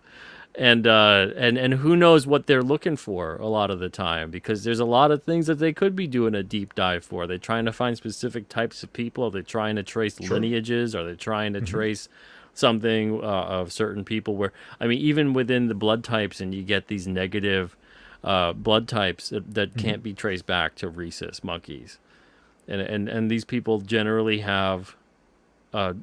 And who knows what they're looking for a lot of the time, because there's a lot of things that they could be doing a deep dive for. They're trying to find specific types of people. Are they trying to trace Sure. lineages? Are they trying to Hmm. trace something of certain people? Where, I mean, even within the blood types, and you get these negative blood types that Hmm. can't be traced back to rhesus monkeys, and these people generally have uh,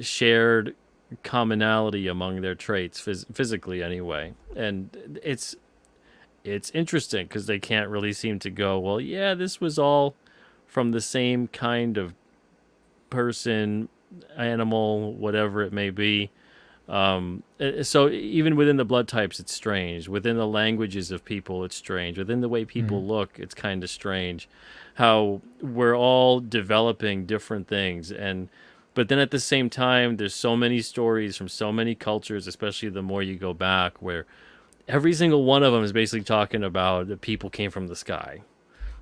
shared commonality among their traits, physically anyway. And it's interesting because they can't really seem to go, well, yeah, this was all from the same kind of person, animal, whatever it may be. So even within the blood types, it's strange. Within the languages of people, it's strange. Within the way Hmm. people look, it's kind of strange. How we're all developing different things, and but then at the same time, there's so many stories from so many cultures, especially the more you go back, where every single one of them is basically talking about that people came from the sky.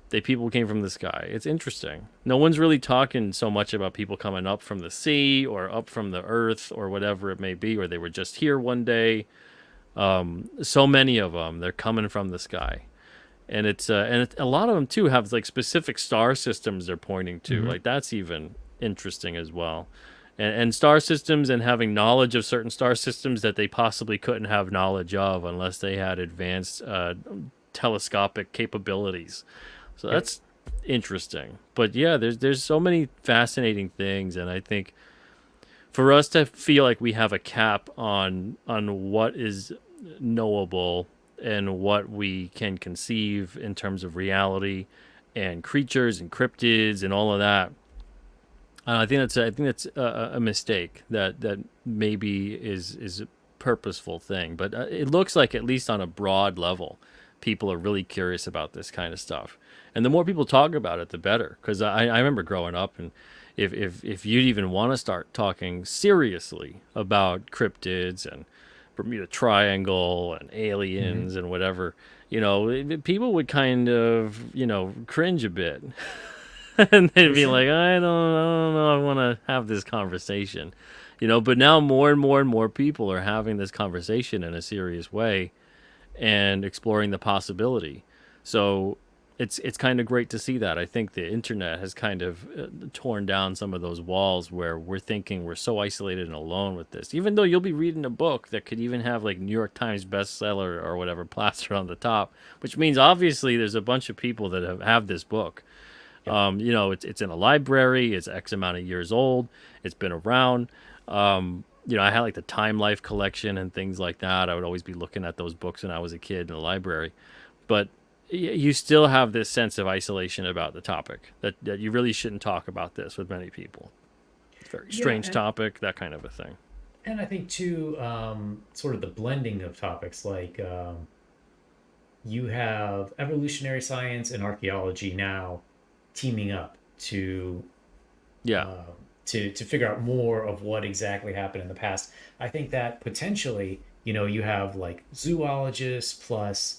They people came from the sky. It's interesting. No one's really talking so much about people coming up from the sea or up from the earth or whatever it may be, or they were just here one day. So many of them, they're coming from the sky, and a lot of them too have like specific star systems they're pointing to. Hmm. Like that's even interesting as well. And star systems, and having knowledge of certain star systems that they possibly couldn't have knowledge of unless they had advanced telescopic capabilities. So Yep. that's interesting. But yeah, there's so many fascinating things, and I think for us to feel like we have a cap on what is knowable and what we can conceive in terms of reality and creatures and cryptids and all of that, I think that's a mistake that maybe is a purposeful thing. But it looks like, at least on a broad level, people are really curious about this kind of stuff, and the more people talk about it, the better. Because I remember growing up, and if you'd even want to start talking seriously about cryptids and Bermuda Triangle and Hmm. aliens and whatever, people would kind of cringe a bit. And they'd For be sure. like, I don't know, I want to have this conversation, But now more and more and more people are having this conversation in a serious way and exploring the possibility. So it's kind of great to see that. I think the internet has kind of torn down some of those walls where we're thinking we're so isolated and alone with this. Even though you'll be reading a book that could even have like New York Times bestseller or whatever plastered on the top, which means obviously there's a bunch of people that have this book. Yep. It's in a library. It's X amount of years old. It's been around. I had like the Time Life collection and things like that. I would always be looking at those books when I was a kid in the library. But you still have this sense of isolation about the topic, that you really shouldn't talk about this with many people. It's a very Yeah, strange topic, that kind of a thing. and I think too, sort of the blending of topics, like you have evolutionary science and archaeology now teaming up Yeah. uh, to figure out more of what exactly happened in the past. I think that potentially, you have like zoologists plus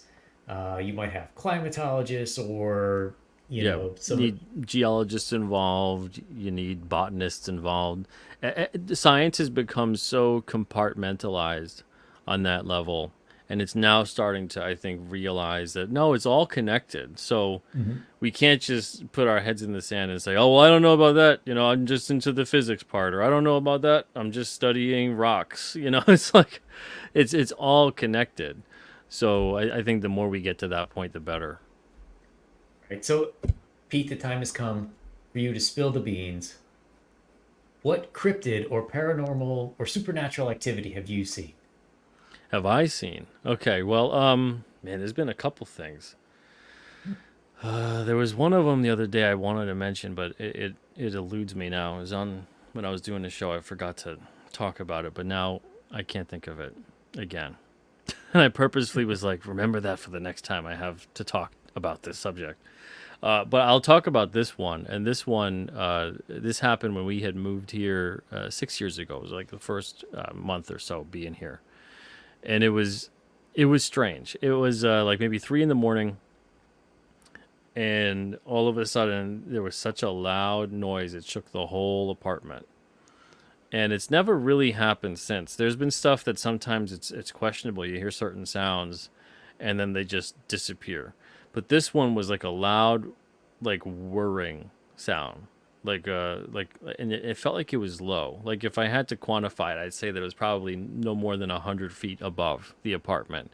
you might have climatologists or Yeah, some. need geologists involved. You need botanists involved. Science has become so compartmentalized on that level, and it's now starting to, I think, realize that no, it's all connected. So Mhm. we can't just put our heads in the sand and say, "Oh, well, I don't know about that. I'm just into the physics part," or "I don't know about that. I'm just studying rocks." It's like it's all connected. So I think the more we get to that point, the better. Right. So, Pete, the time has come. for you to spill the beans. What cryptid or paranormal or supernatural activity have you seen? Have I seen? Okay, well, man, there's been a couple things. There was one of them the other day I wanted to mention, but it eludes me now. It was on when I was doing the show. I forgot to talk about it, but now I can't think of it again. And I purposely was like, remember that for the next time I have to talk about this subject. But I'll talk about this one. And this one, this happened when we had moved here 6 years ago. It was like the first month or so being here, and it was strange. It was like maybe 3 in the morning, and all of a sudden there was such a loud noise it shook the whole apartment. And it's never really happened since. There's been stuff that sometimes it's questionable. You hear certain sounds, and then they just disappear. But this one was like a loud, like whirring sound, like, and it felt like it was low. Like if I had to quantify it, I'd say that it was probably no more than 100 feet above the apartment,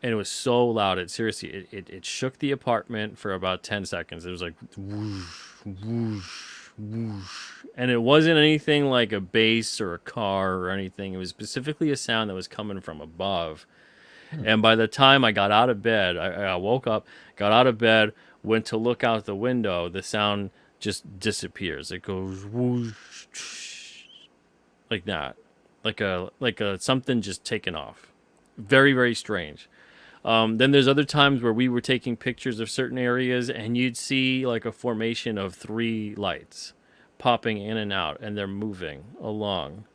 and it was so loud. It seriously, it shook the apartment for about 10 seconds. It was like whoosh, whoosh, whoosh, and it wasn't anything like a bass or a car or anything. It was specifically a sound that was coming from above. Hmm. And by the time I got out of bed, I woke up, got out of bed, went to look out the window. The sound just disappears. It goes whoosh, like that, like a something just taken off. Very very strange. Then there's other times where we were taking pictures of certain areas, and you'd see like a formation of three lights popping in and out, and they're moving along,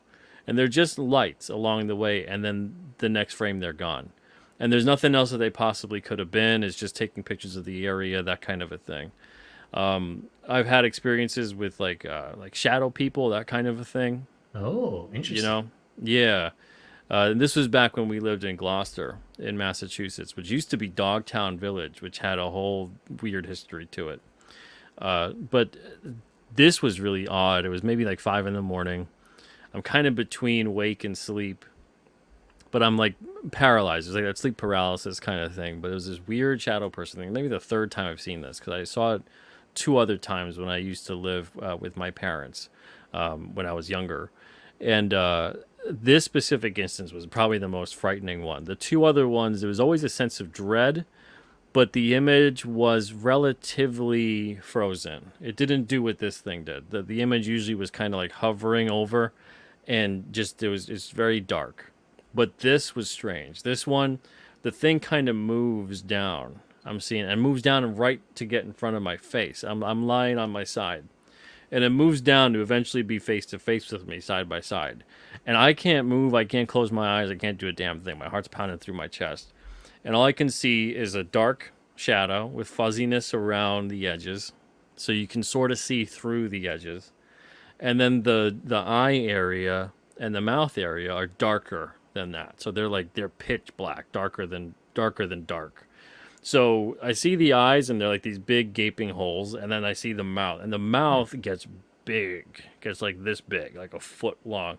and they're just lights along the way, and then the next frame they're gone, and there's nothing else that they possibly could have been. It's just taking pictures of the area, that kind of a thing. I've had experiences with like shadow people, that kind of a thing. Oh, You interesting. know, yeah. And this was back when we lived in Gloucester, in Massachusetts, which used to be Dogtown Village, which had a whole weird history to it. But this was really odd. It was maybe like 5 in the morning. I'm kind of between wake and sleep, but I'm like paralyzed. It's like that sleep paralysis kind of thing. But it was this weird shadow person thing. Maybe the third time I've seen this, because I saw it two other times when I used to live with my parents when I was younger. And this specific instance was probably the most frightening one. The two other ones, there was always a sense of dread, but the image was relatively frozen. It didn't do what this thing did. The image usually was kind of like hovering over, and just it's very dark. But this was strange. This one, the thing kind of moves down. I'm seeing and moves down right to get in front of my face. I'm lying on my side, and it moves down to eventually be face to face with me, side by side. And I can't move. I can't close my eyes. I can't do a damn thing. My heart's pounding through my chest, and all I can see is a dark shadow with fuzziness around the edges, so you can sort of see through the edges. And then the eye area and the mouth area are darker than that, so they're pitch black, darker than dark. So I see the eyes, and they're like these big gaping holes, and then I see the mouth, and the mouth gets big, gets like this big, like a foot long,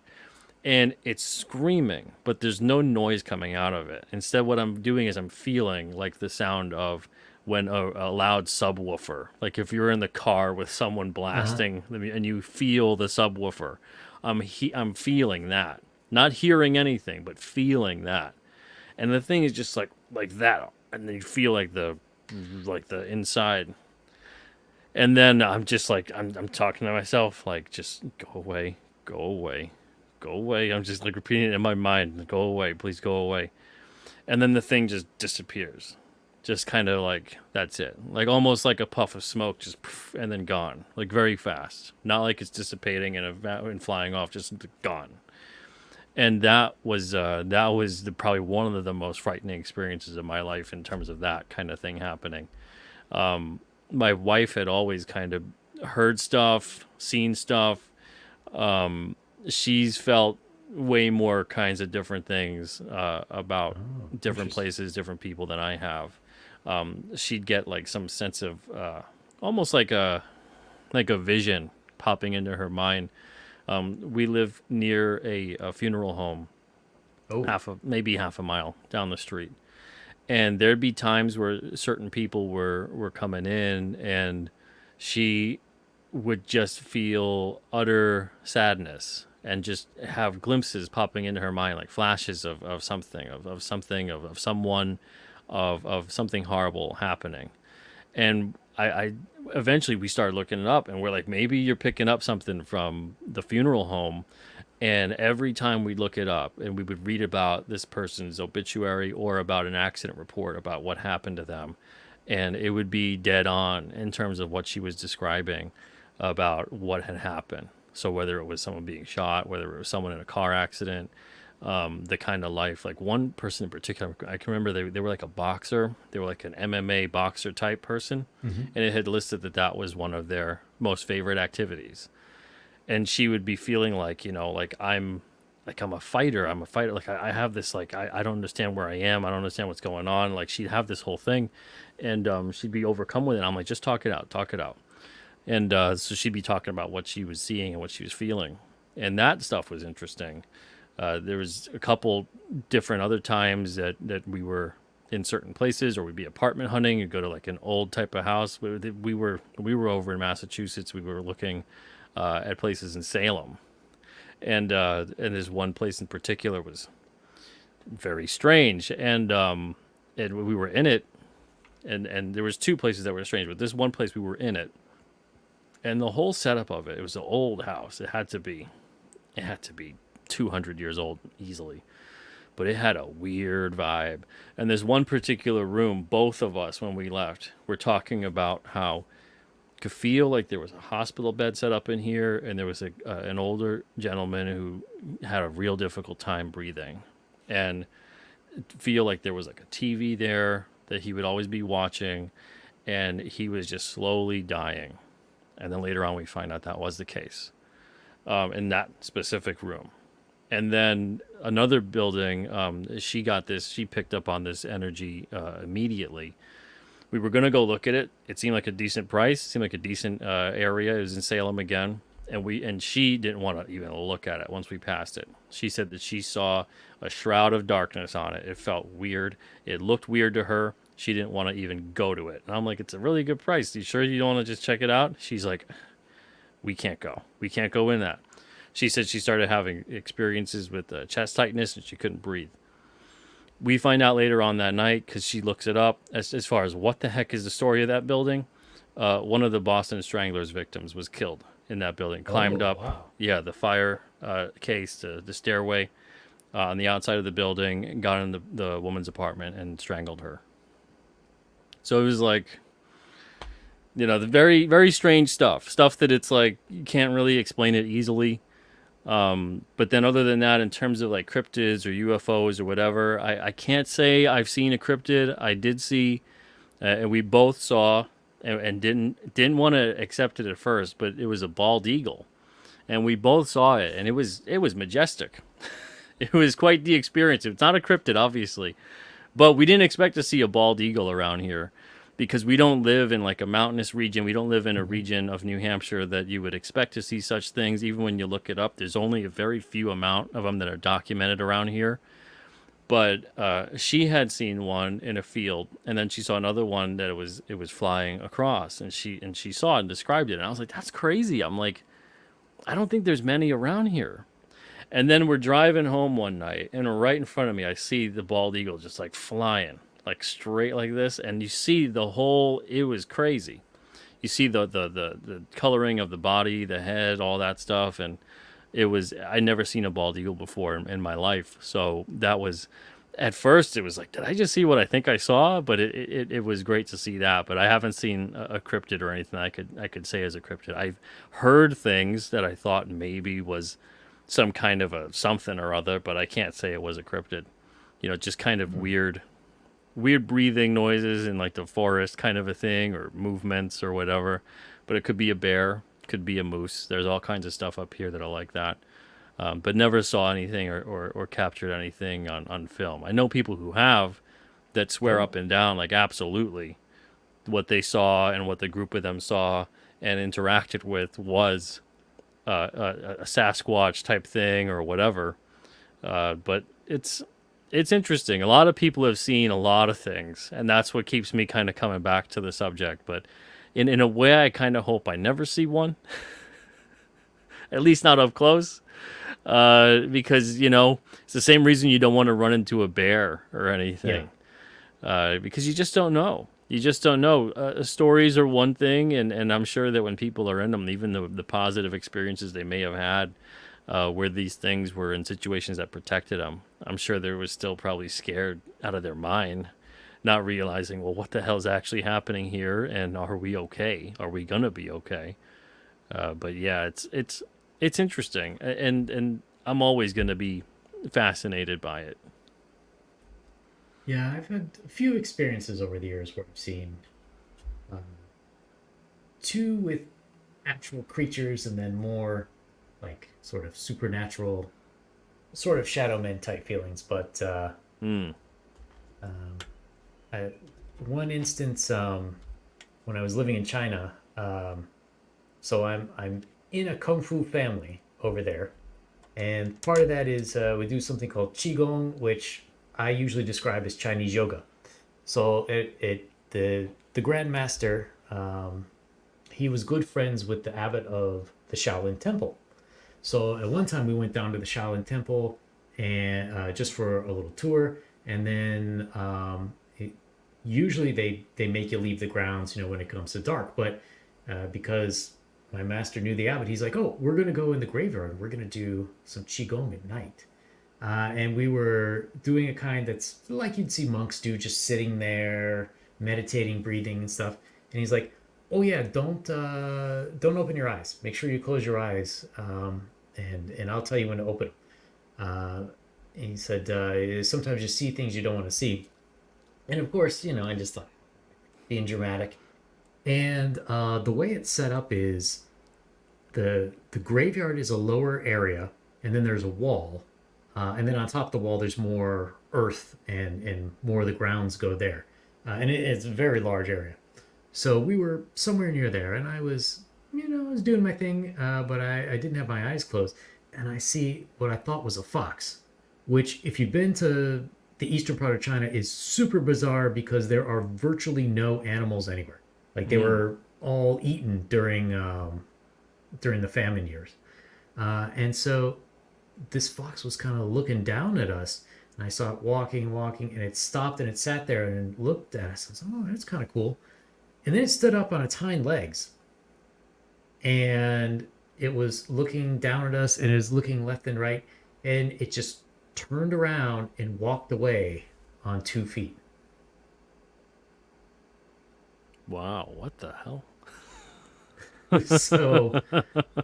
and it's screaming, but there's no noise coming out of it. Instead, what I'm doing is I'm feeling like the sound of when a loud subwoofer, like if you're in the car with someone Uh-huh. blasting and you feel the subwoofer. I'm feeling that, not hearing anything, but feeling that. And the thing is just like that, and then you feel like the inside. And then I'm just like I'm talking to myself like, just go away, go away, go away. I'm just like repeating it in my mind, go away, please go away. And then the thing just disappears, just kind of like that's it, like almost like a puff of smoke, just poof, and then gone, like very fast, not like it's dissipating and flying off, just gone. And that was probably one of the most frightening experiences of my life in terms of that kind of thing happening. My wife had always kind of heard stuff, seen stuff. She's felt way more kinds of different things about Oh, different interesting. places, different people than I have. She'd get like some sense of almost like a vision popping into her mind. We live near a funeral home, Oh, maybe half a mile down the street, and there'd be times where certain people were coming in, and she would just feel utter sadness and just have glimpses popping into her mind, like flashes of something, of something, of someone, of something horrible happening. And I eventually we started looking it up, and we're like, maybe you're picking up something from the funeral home. And every time we look it up and we would read about this person's obituary or about an accident report about what happened to them, and it would be dead on in terms of what she was describing about what had happened. So whether it was someone being shot, whether it was someone in a car accident, the kind of life, like one person in particular, I can remember they were like a boxer. They were like an MMA boxer type person. And it had listed that that was one of their most favorite activities. And she would be feeling like, like I'm a fighter. I'm a fighter. Like I have this, like, I don't understand where I am. I don't understand what's going on. Like she'd have this whole thing, and she'd be overcome with it. I'm like, just talk it out, talk it out. And so she'd be talking about what she was seeing and what she was feeling. And that stuff was interesting. There was a couple different other times that we were in certain places, or we'd be apartment hunting. You'd go to like an old type of house. We were over in Massachusetts. We were looking at places in Salem, and there's one place in particular was very strange, and we were in it, and there was two places that were strange, but this one place we were in it, and the whole setup of it was an old house. It had to be 200 years old easily, but it had a weird vibe. And there's one particular room, both of us when we left were talking about how could feel like there was a hospital bed set up in here, and there was an older gentleman who had a real difficult time breathing, and feel like there was like a TV there that he would always be watching, and he was just slowly dying. And then later on we find out that was the case in that specific room. And then another building, she picked up on this energy immediately. We were going to go look at it. It seemed like a decent price. It seemed like a decent area. It was in Salem again. And she didn't want to even look at it once we passed it. She said that she saw a shroud of darkness on it. It felt weird. It looked weird to her. She didn't want to even go to it. And I'm like, it's a really good price. You sure you don't want to just check it out? She's like, we can't go. We can't go in that. She said she started having experiences with chest tightness and she couldn't breathe. We find out later on that night, because she looks it up, as far as what the heck is the story of that building. One of the Boston Stranglers victims was killed in that building, climbed up, wow. the fire case, the stairway on the outside of the building, got in the woman's apartment and strangled her. So it was like, the very, very strange stuff that it's like, you can't really explain it easily. But then other than that, in terms of like cryptids or UFOs or whatever, I can't say I've seen a cryptid. I did see, and we both saw and didn't want to accept it at first, but it was a bald eagle, and we both saw it, and it was majestic. It was quite the experience. It's not a cryptid, obviously, but we didn't expect to see a bald eagle around here, because we don't live in like a mountainous region. We don't live in a region of New Hampshire that you would expect to see such things. Even when you look it up, there's only a very few amount of them that are documented around here. But she had seen one in a field, and then she saw another one that it was flying across, and she saw it and described it. And I was like, that's crazy. I'm like, I don't think there's many around here. And then we're driving home one night, and right in front of me, I see the bald eagle just like flying, like straight like this, and you see it was crazy. You see the coloring of the body, the head, all that stuff, and I'd never seen a bald eagle before in my life. So that was, at first it was like, did I just see what I think I saw? But it was great to see that. But I haven't seen a cryptid or anything I could say as a cryptid. I've heard things that I thought maybe was some kind of a something or other, but I can't say it was a cryptid. Just kind of weird breathing noises in like the forest kind of a thing, or movements or whatever. But it could be a bear, could be a moose. There's all kinds of stuff up here that are like that. But never saw anything or captured anything on film. I know people who have, that swear up and down, like absolutely what they saw and what the group of them saw and interacted with was a Sasquatch type thing or whatever. But it's interesting. A lot of people have seen a lot of things, and that's what keeps me kind of coming back to the subject. But In a way, I kind of hope I never see one, at least not up close. Because it's the same reason you don't want to run into a bear or Yeah. anything. Because you just don't know. You just don't know. Stories are one thing, and I'm sure that when people are in them, even the positive experiences they may have had, where these things were in situations that protected them, I'm sure they were still probably scared out of their mind, not realizing, well, what the hell's actually happening here, and are we okay? Are we gonna be okay? But yeah, it's interesting, and I'm always gonna be fascinated by it. Yeah, I've had a few experiences over the years where I've seen um, two with actual creatures and then more like sort of supernatural, sort of shadow men type feelings. But Hmm. um, I, one instance, when I was living in China, so I'm in a kung fu family over there, and part of that is we do something called qigong, which I usually describe as Chinese yoga. So the Grand Master, he was good friends with the abbot of the Shaolin Temple. So at one time we went down to the Shaolin Temple and just for a little tour, and then usually they make you leave the grounds, when it comes to dark. But because my master knew the abbot, he's like, "Oh, we're gonna go in the graveyard. We're gonna do some qigong at night." And we were doing a kind that's like you'd see monks do, just sitting there, meditating, breathing, and stuff. And he's like, "Oh yeah, don't open your eyes. Make sure you close your eyes, and I'll tell you when to open them." And he said, "Sometimes you see things you don't want to see." And of course, I just thought being dramatic. And the way it's set up is the graveyard is a lower area, and then there's a wall, and then on top of the wall there's more earth, and more of the grounds go there, and it's a very large area. So we were somewhere near there, and I was doing my thing, but I didn't have my eyes closed, and I see what I thought was a fox, which, if you've been to the eastern part of China, is super bizarre because there are virtually no animals anywhere. Like they Hmm. were all eaten during the famine years. And so this fox was kind of looking down at us, and I saw it walking, walking, and it stopped and it sat there and looked at us. I was like, "Oh, that's kind of cool." And then it stood up on its hind legs, and it was looking down at us, and it was looking left and right, and it just turned around and walked away on 2 feet. Wow, what the hell? So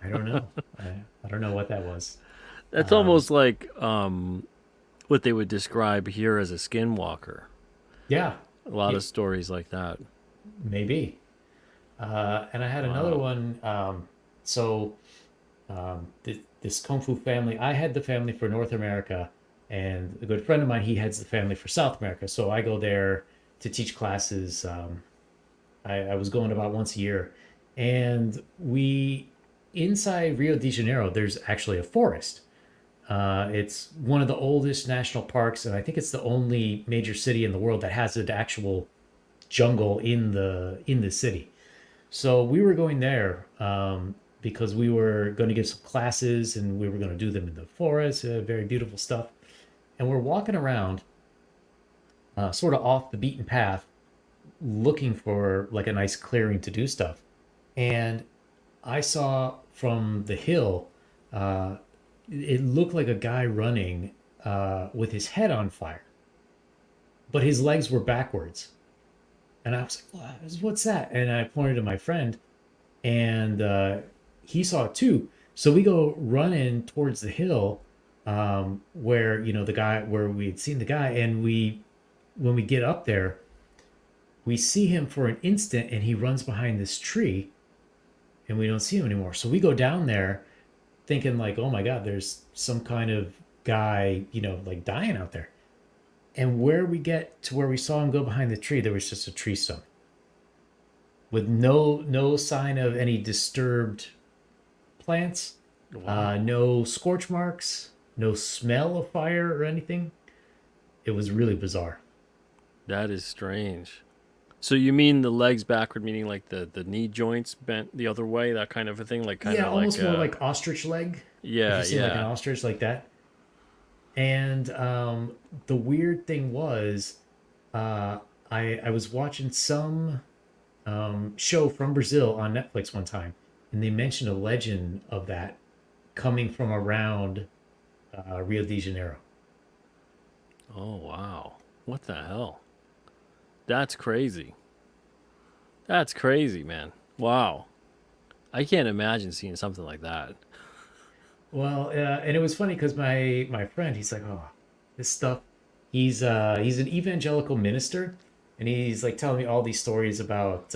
I don't know. I don't know what that was. That's Um, almost like what they would describe here as a skinwalker. yeah, A lot of it, stories like that. maybe. And I had another Wow. one. This Kung Fu family, I had the family for North America, and a good friend of mine, he heads the family for South America. So I go there to teach classes. I was going about once a year. And inside Rio de Janeiro, there's actually a forest. It's one of the oldest national parks, and I think it's the only major city in the world that has an actual jungle in the city. So we were going there, because we were going to give some classes, and we were going to do them in the forest. Very beautiful stuff. And we're walking around, sort of off the beaten path, looking for like a nice clearing to do stuff. And I saw from the hill, uh, it looked like a guy running, with his head on fire, but his legs were backwards. And I was like, "What's that?" And I pointed to my friend, and he saw it too. So we go running towards the hill, where the guy, where we had seen the guy, and when we get up there, we see him for an instant, and he runs behind this tree, and we don't see him anymore. So we go down there, thinking like, "Oh my God, there's some kind of guy, like dying out there." And where we get to where we saw him go behind the tree, there was just a tree stump with no sign of any disturbed plants, Wow. no scorch marks, no smell of fire or anything. It was really bizarre. That is strange. So you mean the legs backward, meaning like the knee joints bent the other way, that kind of a thing, like kind Yeah, of like almost more like ostrich leg. If yeah, you've seen like an yeah. ostrich like that. And the weird thing was, uh, I was watching some show from Brazil on Netflix one time, and they mentioned a legend of that coming from around Rio de Janeiro. Oh wow, what the hell? That's crazy. That's crazy, man. Wow, I can't imagine seeing something like that. Well, and it was funny because my friend, he's like, oh, this stuff. He's an evangelical minister, and he's like telling me all these stories about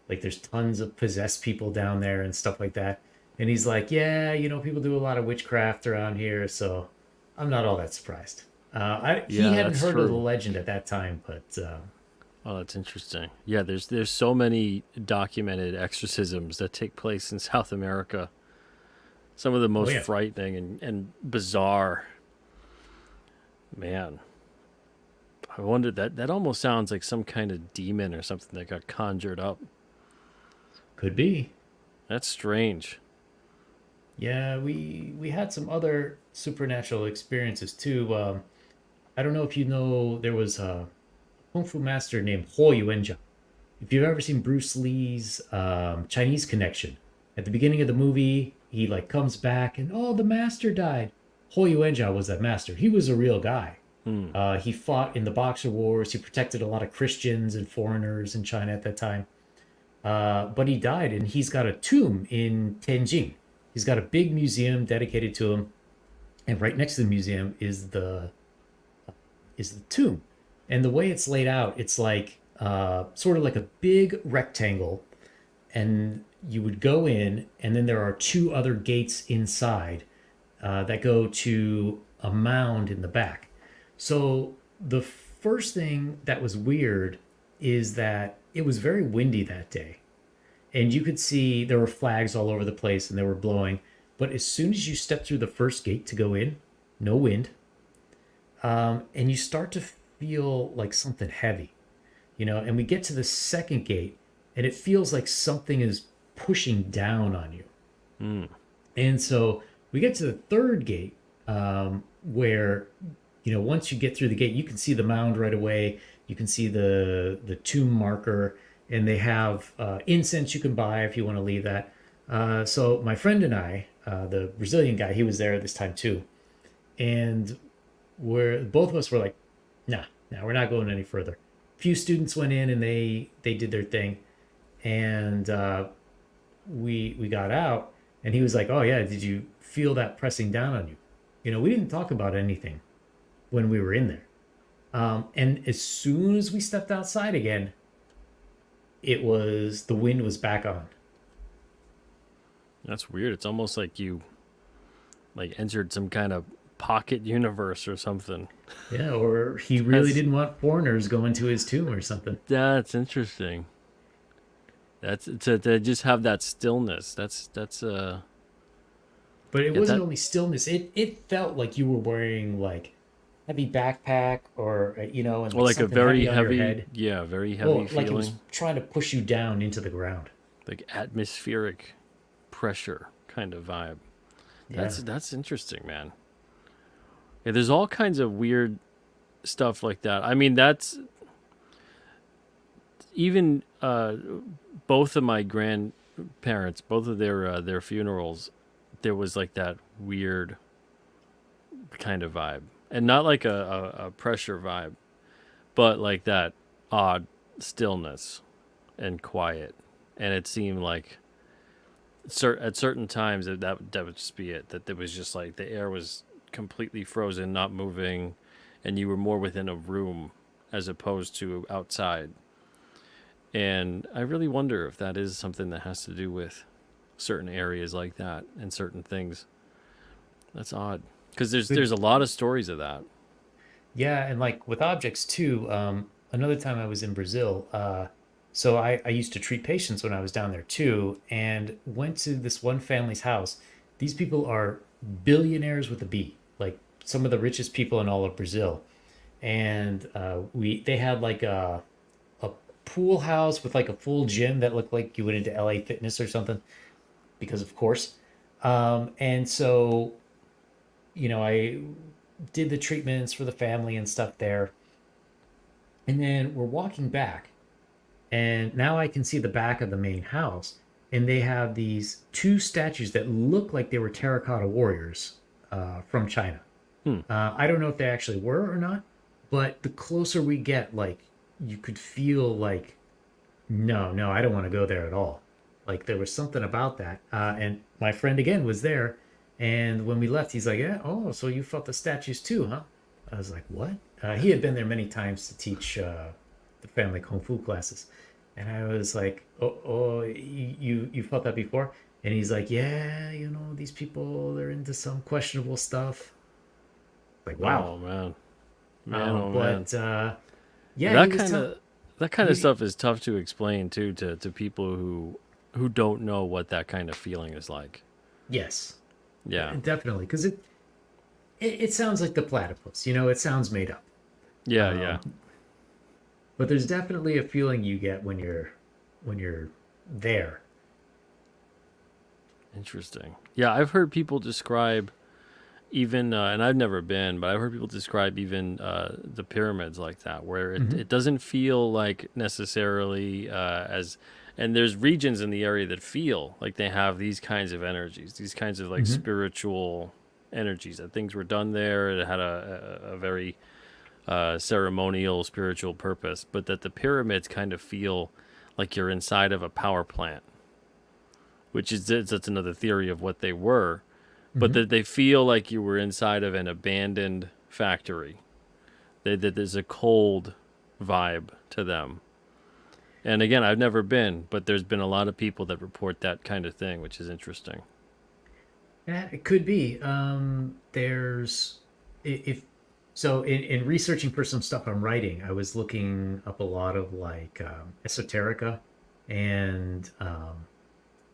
like there's tons of possessed people down there and stuff like that. And he's like, yeah, people do a lot of witchcraft around here, so I'm not all that surprised. He Yeah, hadn't that's heard of the true. legend at that time, but Oh, that's interesting. Yeah, there's so many documented exorcisms that take place in South America. Some of the oh most yeah, frightening and bizarre. Man, I wonder that almost sounds like some kind of demon or something that got conjured up. could be. That's strange. Yeah, we had some other supernatural experiences too. I don't know if you know there was a kung fu master named Ho Yuanjia. If you've ever seen Bruce Lee's Chinese Connection, at the beginning of the movie, he like comes back and oh, the master died. Ho Yuanjia was that master. He was a real guy. Hmm. He fought in the Boxer Wars. He protected a lot of Christians and foreigners in China at that time. But he died, and he's got a tomb in Tianjin. He's got a big museum dedicated to him, and right next to the museum is the tomb. And the way it's laid out, it's like sort of like a big rectangle, and you would go in, and then there are two other gates inside that go to a mound in the back. So the first thing that was weird is that it was very windy that day, and you could see there were flags all over the place and they were blowing. But as soon as you step through the first gate to go in, no wind, and you start to feel like something heavy, and we get to the second gate and it feels like something is pushing down on you. Hmm. And so we get to the third gate, where, once you get through the gate, you can see the mound right away. You can see the tomb marker, and they have incense you can buy if you want to leave that. So my friend and I, the Brazilian guy, he was there this time too, and where both of us were like, nah, nah, we're not going any further. A few students went in and they did their thing, and we got out, and he was like, oh yeah, did you feel that pressing down on you? We didn't talk about anything when we were in there. And as soon as we stepped outside again, the wind was back on. That's weird. It's almost like you like entered some kind of pocket universe or something. Yeah, or he really That's didn't want foreigners going to his tomb or something. that's interesting. That's to just have that stillness. That's But it yeah wasn't that only stillness. It felt like you were wearing like heavy backpack, or and or like like a something very heavy on your heavy, head. yeah, very heavy Well, like it was feeling, trying to push you down into the ground. like atmospheric pressure kind of vibe. Yeah. That's interesting, man. Yeah, there's all kinds of weird stuff like that. I mean, that's even both of my grandparents, both of their funerals, there was like that weird kind of vibe, and not like a pressure vibe, but like that odd stillness and quiet. And it seemed like at certain times that would just be it. That there was just like the air was completely frozen, not moving, and you were more within a room as opposed to outside. And I really wonder if that is something that has to do with certain areas like that and certain things. That's odd because Good. there's a lot of stories of that. Yeah, and like with objects too. Another time I was in Brazil. So I used to treat patients when I was down there too, and went to this one family's house. These people are billionaires with a B, like some of the richest people in all of Brazil. And we they had like a pool house with like a full gym that looked like you went into LA Fitness or something, because of course. And so, I did the treatments for the family and stuff there. And then we're walking back, and now I can see the back of the main house. And they have these two statues that look like they were terracotta warriors from China. Hmm. I don't know if they actually were or not, but the closer we get, like, you could feel like, no, no, I don't want to go there at all. Like, there was something about that. And my friend again was there. And when we left, he's like, yeah, oh, so you felt the statues too, huh? I was like, what? He had been there many times to teach the family kung fu classes. And I was like, oh, you felt that before? And he's like, yeah, these people, they're into some questionable stuff. Like, wow. Oh man, oh man. But yeah, he That was kind telling of that kind of he, stuff is tough to explain too to people who don't know what that kind of feeling is like. yes, Yeah. definitely, because it sounds like the platypus, it sounds made up. Yeah, yeah. Um, but there's definitely a feeling you get when you're there. Interesting. Yeah, I've heard people describe even and I've never been, but I've heard people describe even the pyramids like that, where Hmm. it doesn't feel like necessarily as, and there's regions in the area that feel like they have these kinds of energies, these kinds of like Hmm. spiritual energies, that things were done there. It had a very ceremonial, spiritual purpose, but that the pyramids kind of feel like you're inside of a power plant, which is that's another theory of what they were, but Hmm. that they feel like you were inside of an abandoned factory. That there's a cold vibe to them. And again, I've never been, but there's been a lot of people that report that kind of thing, which is interesting. Yeah, it could be. There's if so in researching for some stuff I'm writing, I was looking up a lot of like esoterica, and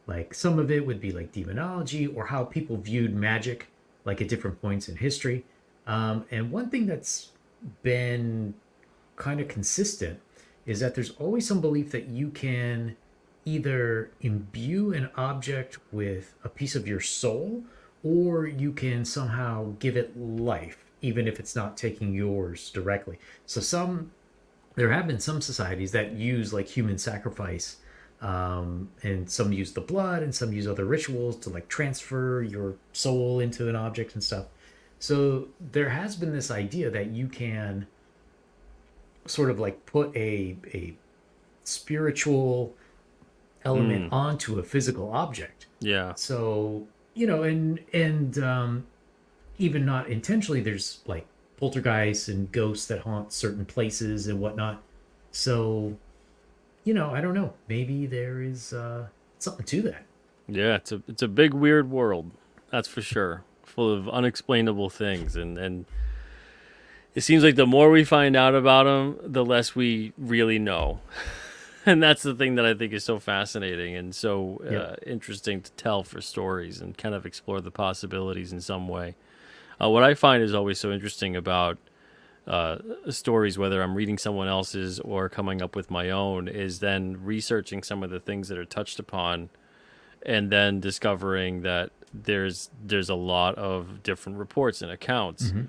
like some of it would be like demonology or how people viewed magic, like at different points in history. And one thing that's been kind of consistent is that there's always some belief that you can either imbue an object with a piece of your soul, or you can somehow give it life, even if it's not taking yours directly. So there have been some societies that use like human sacrifice, and some use the blood and some use other rituals to like transfer your soul into an object and stuff. So there has been this idea that you can sort of like put a spiritual element Mm, onto a physical object. yeah. So, and even not intentionally, there's like poltergeists and ghosts that haunt certain places and whatnot. So, I don't know. Maybe there is something to that. Yeah, it's a big weird world. That's for sure. Full of unexplainable things, and it seems like the more we find out about them, the less we really know. And that's the thing that I think is so fascinating and so Yep. interesting to tell for stories and kind of explore the possibilities in some way. What I find is always so interesting about stories, whether I'm reading someone else's or coming up with my own, is then researching some of the things that are touched upon, and then discovering that there's a lot of different reports and accounts Hmm.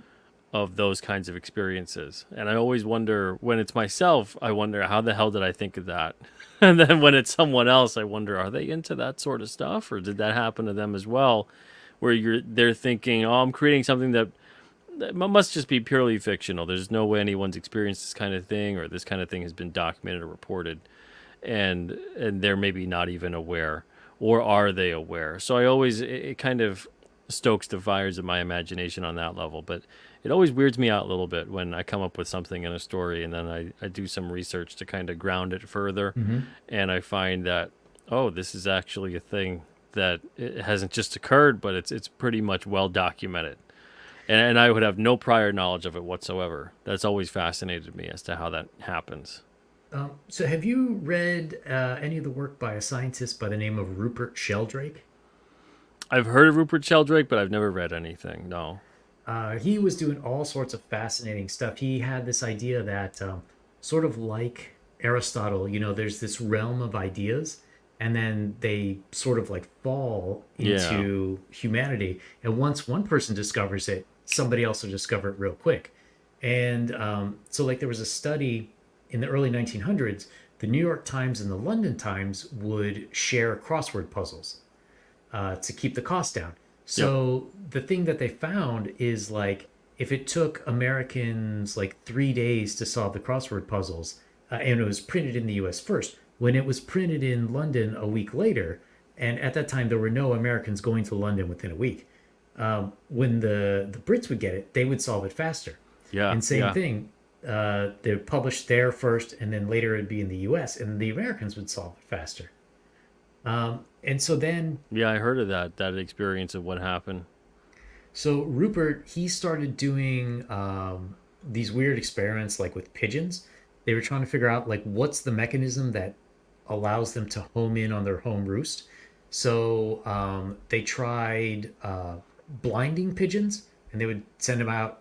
of those kinds of experiences. And I always wonder, when it's myself, I wonder, how the hell did I think of that? And then when it's someone else, I wonder, are they into that sort of stuff, or did that happen to them as well? Where they're thinking, oh, I'm creating something that must just be purely fictional. There's no way anyone's experienced this kind of thing, or this kind of thing has been documented or reported, and they're maybe not even aware, or are they aware? So I always, it kind of stokes the fires of my imagination on that level, but it always weirds me out a little bit when I come up with something in a story and then I do some research to kind of ground it further, Hmm. and I find that, oh, this is actually a thing that it hasn't just occurred, but it's pretty much well documented, and I would have no prior knowledge of it whatsoever. That's always fascinated me as to how that happens. So have you read any of the work by a scientist by the name of Rupert Sheldrake? I've heard of Rupert Sheldrake, but I've never read anything. No. He was doing all sorts of fascinating stuff. He had this idea that, sort of like Aristotle, there's this realm of ideas, and then they sort of like fall Yeah. into humanity. And once one person discovers it, somebody else will discover it real quick. And so, like, there was a study in the early 1900s. The New York Times and the London Times would share crossword puzzles to keep the cost down. Yep. So the thing that they found is like if it took Americans like 3 days to solve the crossword puzzles, and it was printed in the U.S. first, when it was printed in London a week later, and at that time there were no Americans going to London within a week. When the Brits would get it, they would solve it faster. Yeah. And same Yeah. thing, they're published there first, and then later it'd be in the U.S. and the Americans would solve it faster. And so then Yeah. I heard of that experience of what happened. So Rupert, he started doing these weird experiments like with pigeons. They were trying to figure out like what's the mechanism that allows them to home in on their home roost. So they tried blinding pigeons, and they would send them out,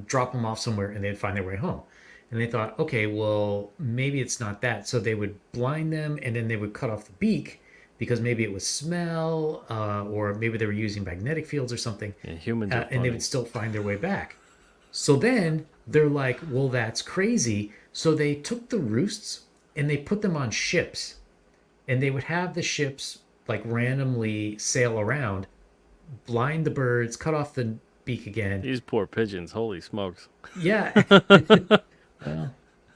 drop them off somewhere, and they'd find their way home. And they thought, okay, well, maybe it's not that. So they would blind them, and then they would cut off the beak because maybe it was smell, or maybe they were using magnetic fields or something, Yeah, humans are and they funny. would still find their way back. So then they're like, well, that's crazy. So they took the roosts and they put them on ships, and they would have the ships like randomly sail around, blind the birds, cut off the beak again. These poor pigeons. Holy smokes. Yeah.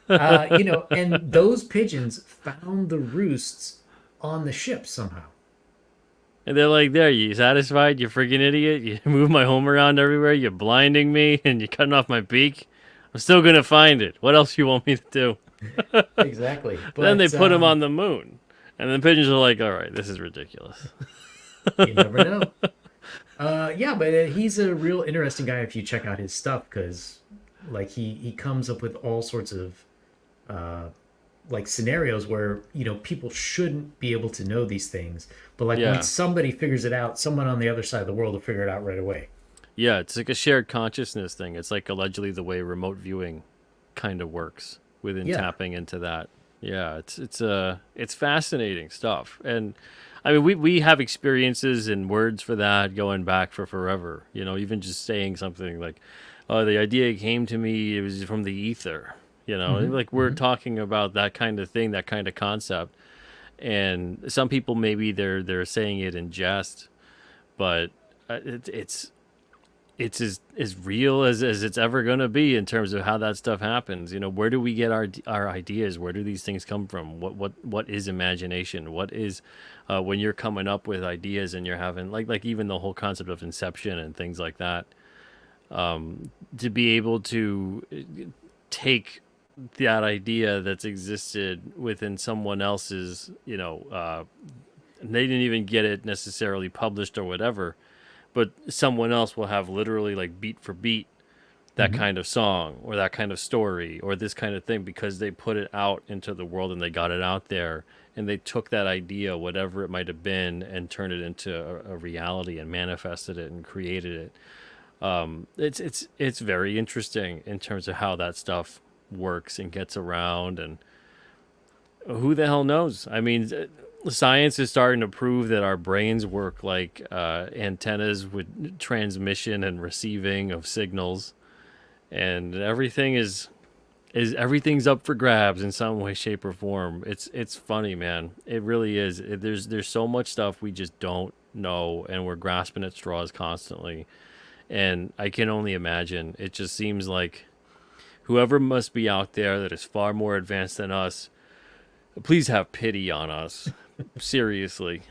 Well, and those pigeons found the roosts on the ship somehow. And they're like, there, you satisfied, you freaking idiot? You move my home around everywhere, you're blinding me, and you're cutting off my beak? I'm still going to find it. What else you want me to do? Exactly. Then they But put him on the moon. And the pigeons are like, all right, this is ridiculous. you never know. Yeah, but he's a real interesting guy if you check out his stuff, because like he comes up with all sorts of uh, like scenarios where people shouldn't be able to know these things, but like when Yeah. somebody figures it out, someone on the other side of the world will figure it out right away. Yeah, it's like a shared consciousness thing. It's like allegedly the way remote viewing kind of works within Yeah. tapping into that. Yeah, it's fascinating stuff. And I mean we have experiences and words for that going back for forever. Even just saying something like, "Oh, the idea came to me, it was from the ether." Hmm. Like we're Hmm. talking about that kind of thing, that kind of concept. And some people maybe they're saying it in jest, but it's as real as it's ever going to be in terms of how that stuff happens. Where do we get our ideas? Where do these things come from? What is imagination? What is when you're coming up with ideas and you're having like even the whole concept of inception and things like that, to be able to take that idea that's existed within someone else's, and they didn't even get it necessarily published or whatever, but someone else will have literally like beat for beat that Hmm. kind of song or that kind of story or this kind of thing because they put it out into the world and they got it out there and they took that idea, whatever it might have been, and turned it into a reality and manifested it and created it. It's very interesting in terms of how that stuff works and gets around, and who the hell knows? I mean, science is starting to prove that our brains work like antennas with transmission and receiving of signals, and everything's up for grabs in some way, shape, or form. It's funny, man. It really is. There's so much stuff we just don't know, and we're grasping at straws constantly. And I can only imagine. It just seems like whoever must be out there that is far more advanced than us, please have pity on us. Seriously.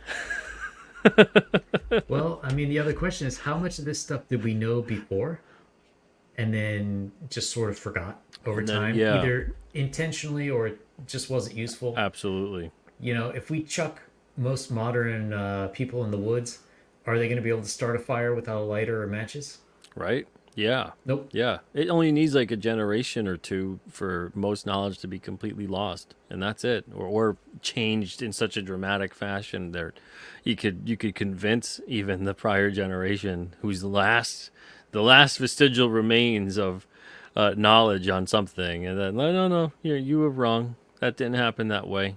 Well, I mean, the other question is how much of this stuff did we know before and then just sort of forgot over And then, time, yeah, either intentionally or it just wasn't useful? absolutely. If we chuck most modern people in the woods, are they going to be able to start a fire without a lighter or matches? Right? Yeah. Nope. Yeah. It only needs like a generation or two for most knowledge to be completely lost, and that's it. Or changed in such a dramatic fashion that you could convince even the prior generation who's the last vestigial remains of knowledge on something, and then no, no, no, you were wrong. That didn't happen that way.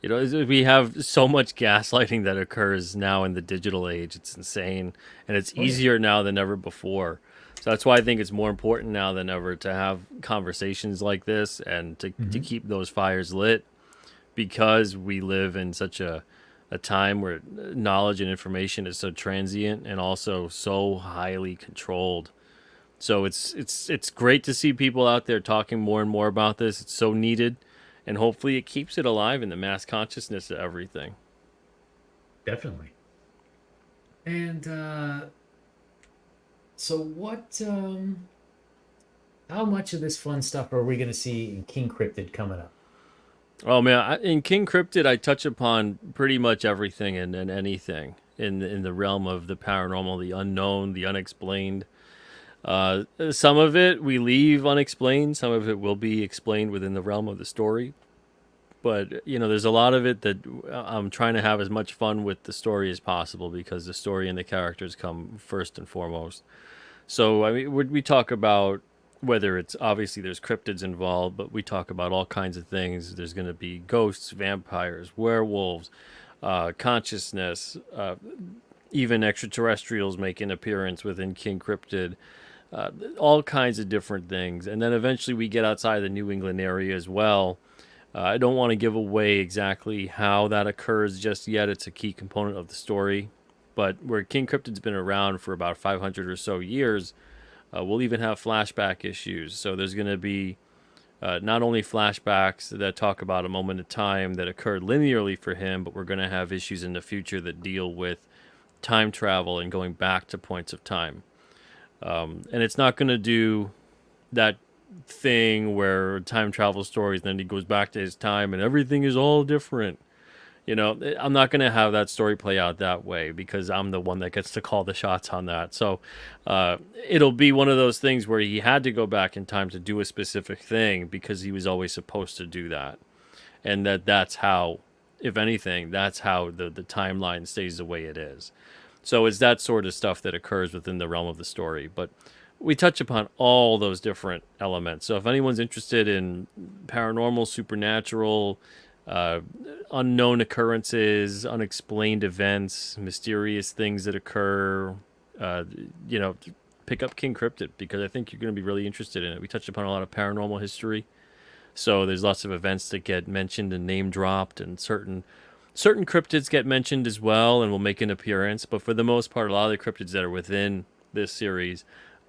We have so much gaslighting that occurs now in the digital age. It's insane. And it's Oh yeah. easier now than ever before. So that's why I think it's more important now than ever to have conversations like this and to Hmm. keep those fires lit, because we live in such a time where knowledge and information is so transient and also so highly controlled. So it's great to see people out there talking more and more about this. It's so needed, and hopefully it keeps it alive in the mass consciousness of everything. Definitely. And so what? How much of this fun stuff are we going to see in King Cryptid coming up? Oh man, in King Cryptid, I touch upon pretty much everything and anything in the realm of the paranormal, the unknown, the unexplained. Some of it we leave unexplained. Some of it will be explained within the realm of the story. But there's a lot of it that I'm trying to have as much fun with the story as possible, because the story and the characters come first and foremost. So I mean, we talk about whether it's obviously there's cryptids involved, but we talk about all kinds of things. There's going to be ghosts, vampires, werewolves, consciousness, even extraterrestrials make an appearance within King Cryptid. All kinds of different things, and then eventually we get outside the New England area as well. I don't want to give away exactly how that occurs just yet. It's a key component of the story. But where King Cryptid's been around for about 500 or so years, we'll even have flashback issues. So there's going to be not only flashbacks that talk about a moment in time that occurred linearly for him, but we're going to have issues in the future that deal with time travel and going back to points of time. And it's not going to do that thing where time travel stories, then he goes back to his time and everything is all different. I'm not going to have that story play out that way, because I'm the one that gets to call the shots on that. So it'll be one of those things where he had to go back in time to do a specific thing because he was always supposed to do that. And that's how, if anything, that's how the timeline stays the way it is. So it's that sort of stuff that occurs within the realm of the story. But we touch upon all those different elements. So if anyone's interested in paranormal, supernatural, uh, unknown occurrences, unexplained events, mysterious things that occur, uh, you know, pick up King Cryptid, because I think you're going to be really interested in it. We touched upon a lot of paranormal history. So there's lots of events that get mentioned and name dropped, and certain cryptids get mentioned as well and will make an appearance. But for the most part, a lot of the cryptids that are within this series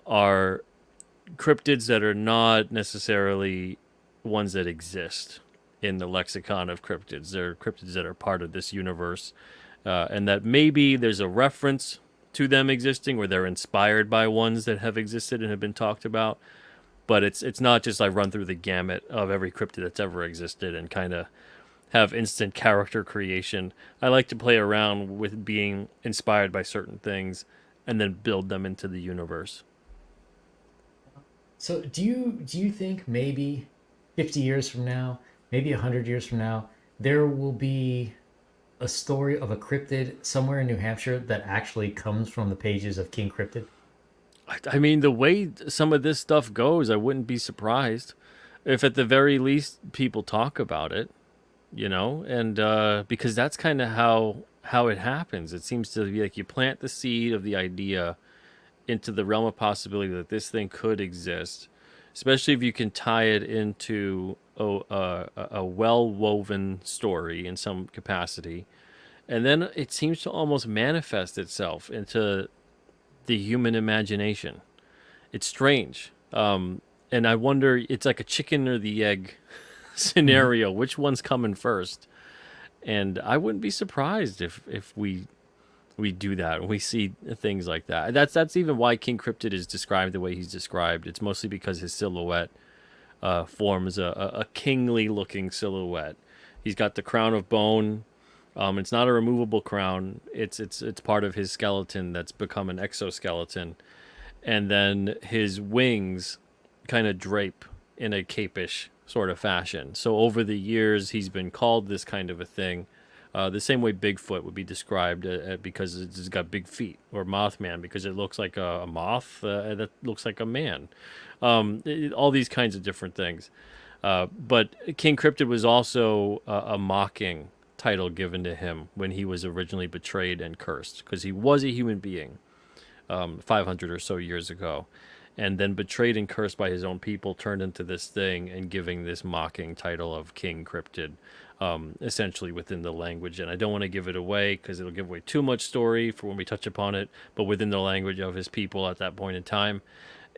are cryptids that are not necessarily ones that exist in the lexicon of cryptids. They're cryptids that are part of this universe, and that maybe there's a reference to them existing, or they're inspired by ones that have existed and have been talked about. But it's not just like run through the gamut of every cryptid that's ever existed and kind of have instant character creation. I like to play around with being inspired by certain things and then build them into the universe. So do you think maybe 50 years from now, maybe 100 years from now, there will be a story of a cryptid somewhere in New Hampshire that actually comes from the pages of King Cryptid? I mean, the way some of this stuff goes, I wouldn't be surprised if at the very least people talk about it, and because that's kind of how it happens. It seems to be like you plant the seed of the idea into the realm of possibility that this thing could exist, especially if you can tie it into a well woven story in some capacity. And then it seems to almost manifest itself into the human imagination. It's strange. And I wonder, it's like a chicken or the egg Hmm. scenario. Which one's coming first? And I wouldn't be surprised if we do that. We see things like that. That's even why King Cryptid is described the way he's described. It's mostly because his silhouette forms a kingly looking silhouette. He's got the crown of bone. It's not a removable crown. It's part of his skeleton that's become an exoskeleton, and then his wings kind of drape in a capish sort of fashion. So over the years, he's been called this kind of a thing. The same way Bigfoot would be described, because it's got big feet, or Mothman because it looks like a moth that looks like a man. All these kinds of different things. But King Cryptid was also a mocking title given to him when he was originally betrayed and cursed, because he was a human being 500 or so years ago, and then betrayed and cursed by his own people, turned into this thing and giving this mocking title of King Cryptid, essentially within the language. And I don't want to give it away because it'll give away too much story for when we touch upon it, but within the language of his people at that point in time.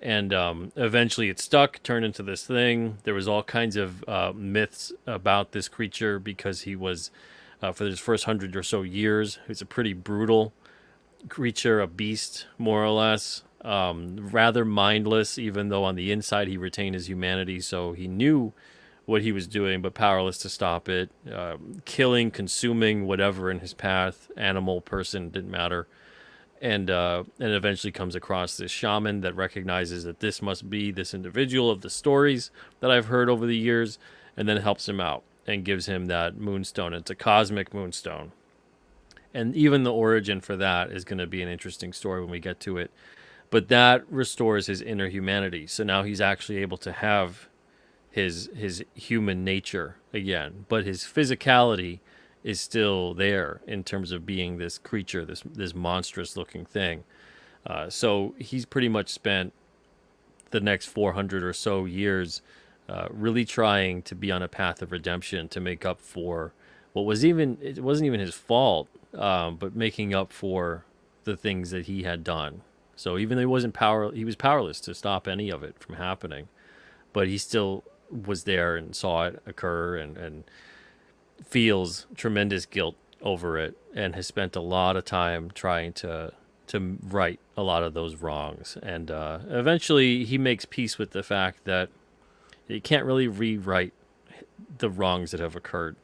And eventually it stuck, turned into this thing. There was all kinds of myths about this creature because he was, for his first 100 or so years, he was a pretty brutal creature, a beast, more or less. Rather mindless, even though on the inside he retained his humanity. So he knew what he was doing, but powerless to stop it. Killing, consuming whatever in his path, animal, person, didn't matter. And eventually comes across this shaman that recognizes that this must be this individual of the stories that I've heard over the years, and then helps him out and gives him that moonstone. It's a cosmic moonstone. And even the origin for that is going to be an interesting story when we get to it. But that restores his inner humanity. So now he's actually able to have his human nature again. But his physicality is still there in terms of being this creature, this monstrous looking thing. So he's pretty much spent the next 400 or so years really trying to be on a path of redemption to make up for what was it wasn't even his fault, but making up for the things that he had done. So even though he was powerless to stop any of it from happening, but he still was there and saw it occur and feels tremendous guilt over it, and has spent a lot of time trying to right a lot of those wrongs. And eventually he makes peace with the fact that he can't really rewrite the wrongs that have occurred,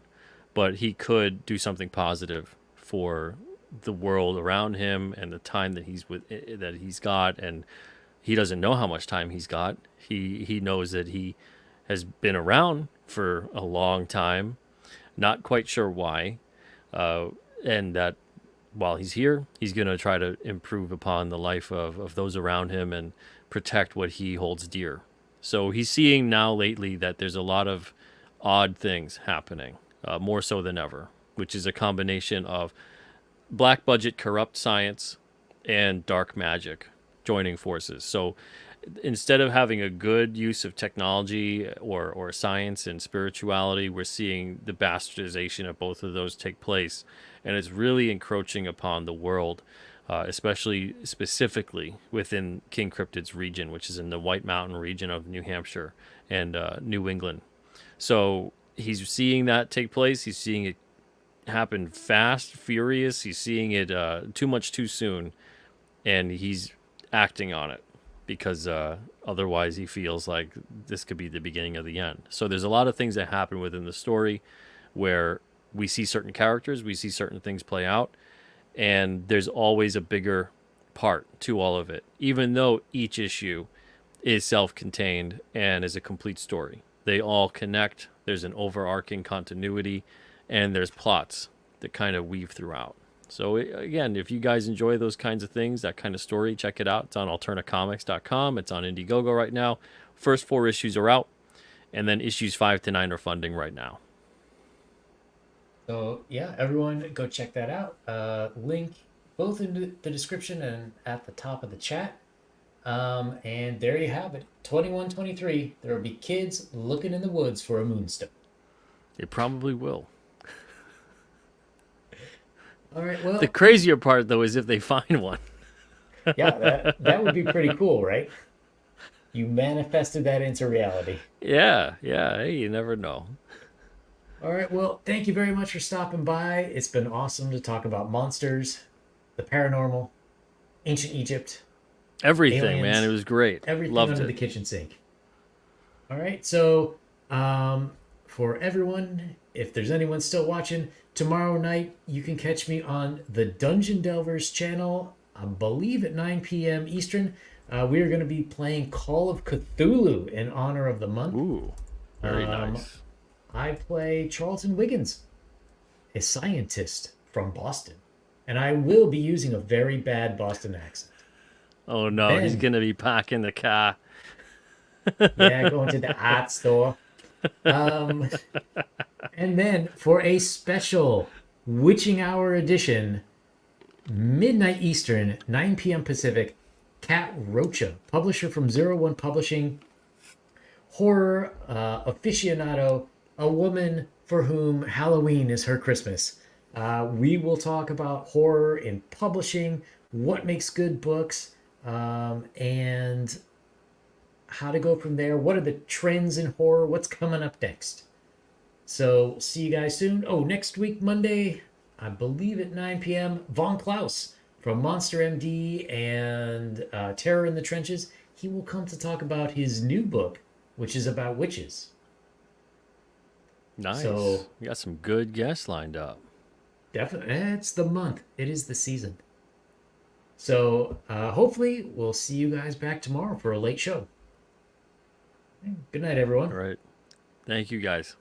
but he could do something positive for the world around him and the time that he's got. And he doesn't know how much time he's got. He knows that he has been around for a long time, not quite sure why, and that while he's here, he's going to try to improve upon the life of those around him and protect what he holds dear. So he's seeing now lately that there's a lot of odd things happening, more so than ever, which is a combination of black budget corrupt science and dark magic joining forces. So instead of having a good use of technology or science and spirituality, we're seeing the bastardization of both of those take place. And it's really encroaching upon the world, especially specifically within King Cryptid's region, which is in the White Mountain region of New Hampshire and New England. So he's seeing that take place. He's seeing it happen fast, furious. He's seeing it too much too soon, and he's acting on it because otherwise he feels like this could be the beginning of the end. So there's a lot of things that happen within the story where we see certain characters, we see certain things play out, and there's always a bigger part to all of it, even though each issue is self-contained and is a complete story. They all connect. There's an overarching continuity, and there's plots that kind of weave throughout. So again, if you guys enjoy those kinds of things, that kind of story, check it out. It's on alternacomics.com. It's on Indiegogo right now. First 4 issues are out, and then issues 5 to 9 are funding right now. So yeah, everyone go check that out. Link both in the description and at the top of the chat. And there you have it. 2123. There will be kids looking in the woods for a moonstone. It probably will. All right. Well, the crazier part though is if they find one. Yeah, that would be pretty cool, right? You manifested that into reality. Yeah. Hey, you never know. All right. Well, thank you very much for stopping by. It's been awesome to talk about monsters, the paranormal, ancient Egypt, everything, aliens, man. It was great. Everything Loved under it. the kitchen sink. All right. So, for everyone, if there's anyone still watching, tomorrow night you can catch me on the Dungeon Delvers channel, I believe at 9 p.m. Eastern. We are going to be playing Call of Cthulhu in honor of the month. Ooh, very nice. I play Charlton Wiggins, a scientist from Boston, and I will be using a very bad Boston accent. Oh no, he's going to be parking the car. Yeah, going to the art store. Um, and then for a special witching hour edition, midnight Eastern, 9 p.m. Pacific, Kat Rocha, publisher from Zero One Publishing, horror aficionado, a woman for whom Halloween is her Christmas. We will talk about horror in publishing, what makes good books, and how to go from there. What are the trends in horror? What's coming up next? So, see you guys soon. Oh, next week, Monday, I believe at 9 p.m., Von Klaus from Monster MD and Terror in the Trenches. He will come to talk about his new book, which is about witches. Nice. So, We got some good guests lined up. definitely, it's the month, it is the season. So, hopefully, we'll see you guys back tomorrow for a late show. Good night, everyone. All right. Thank you, guys.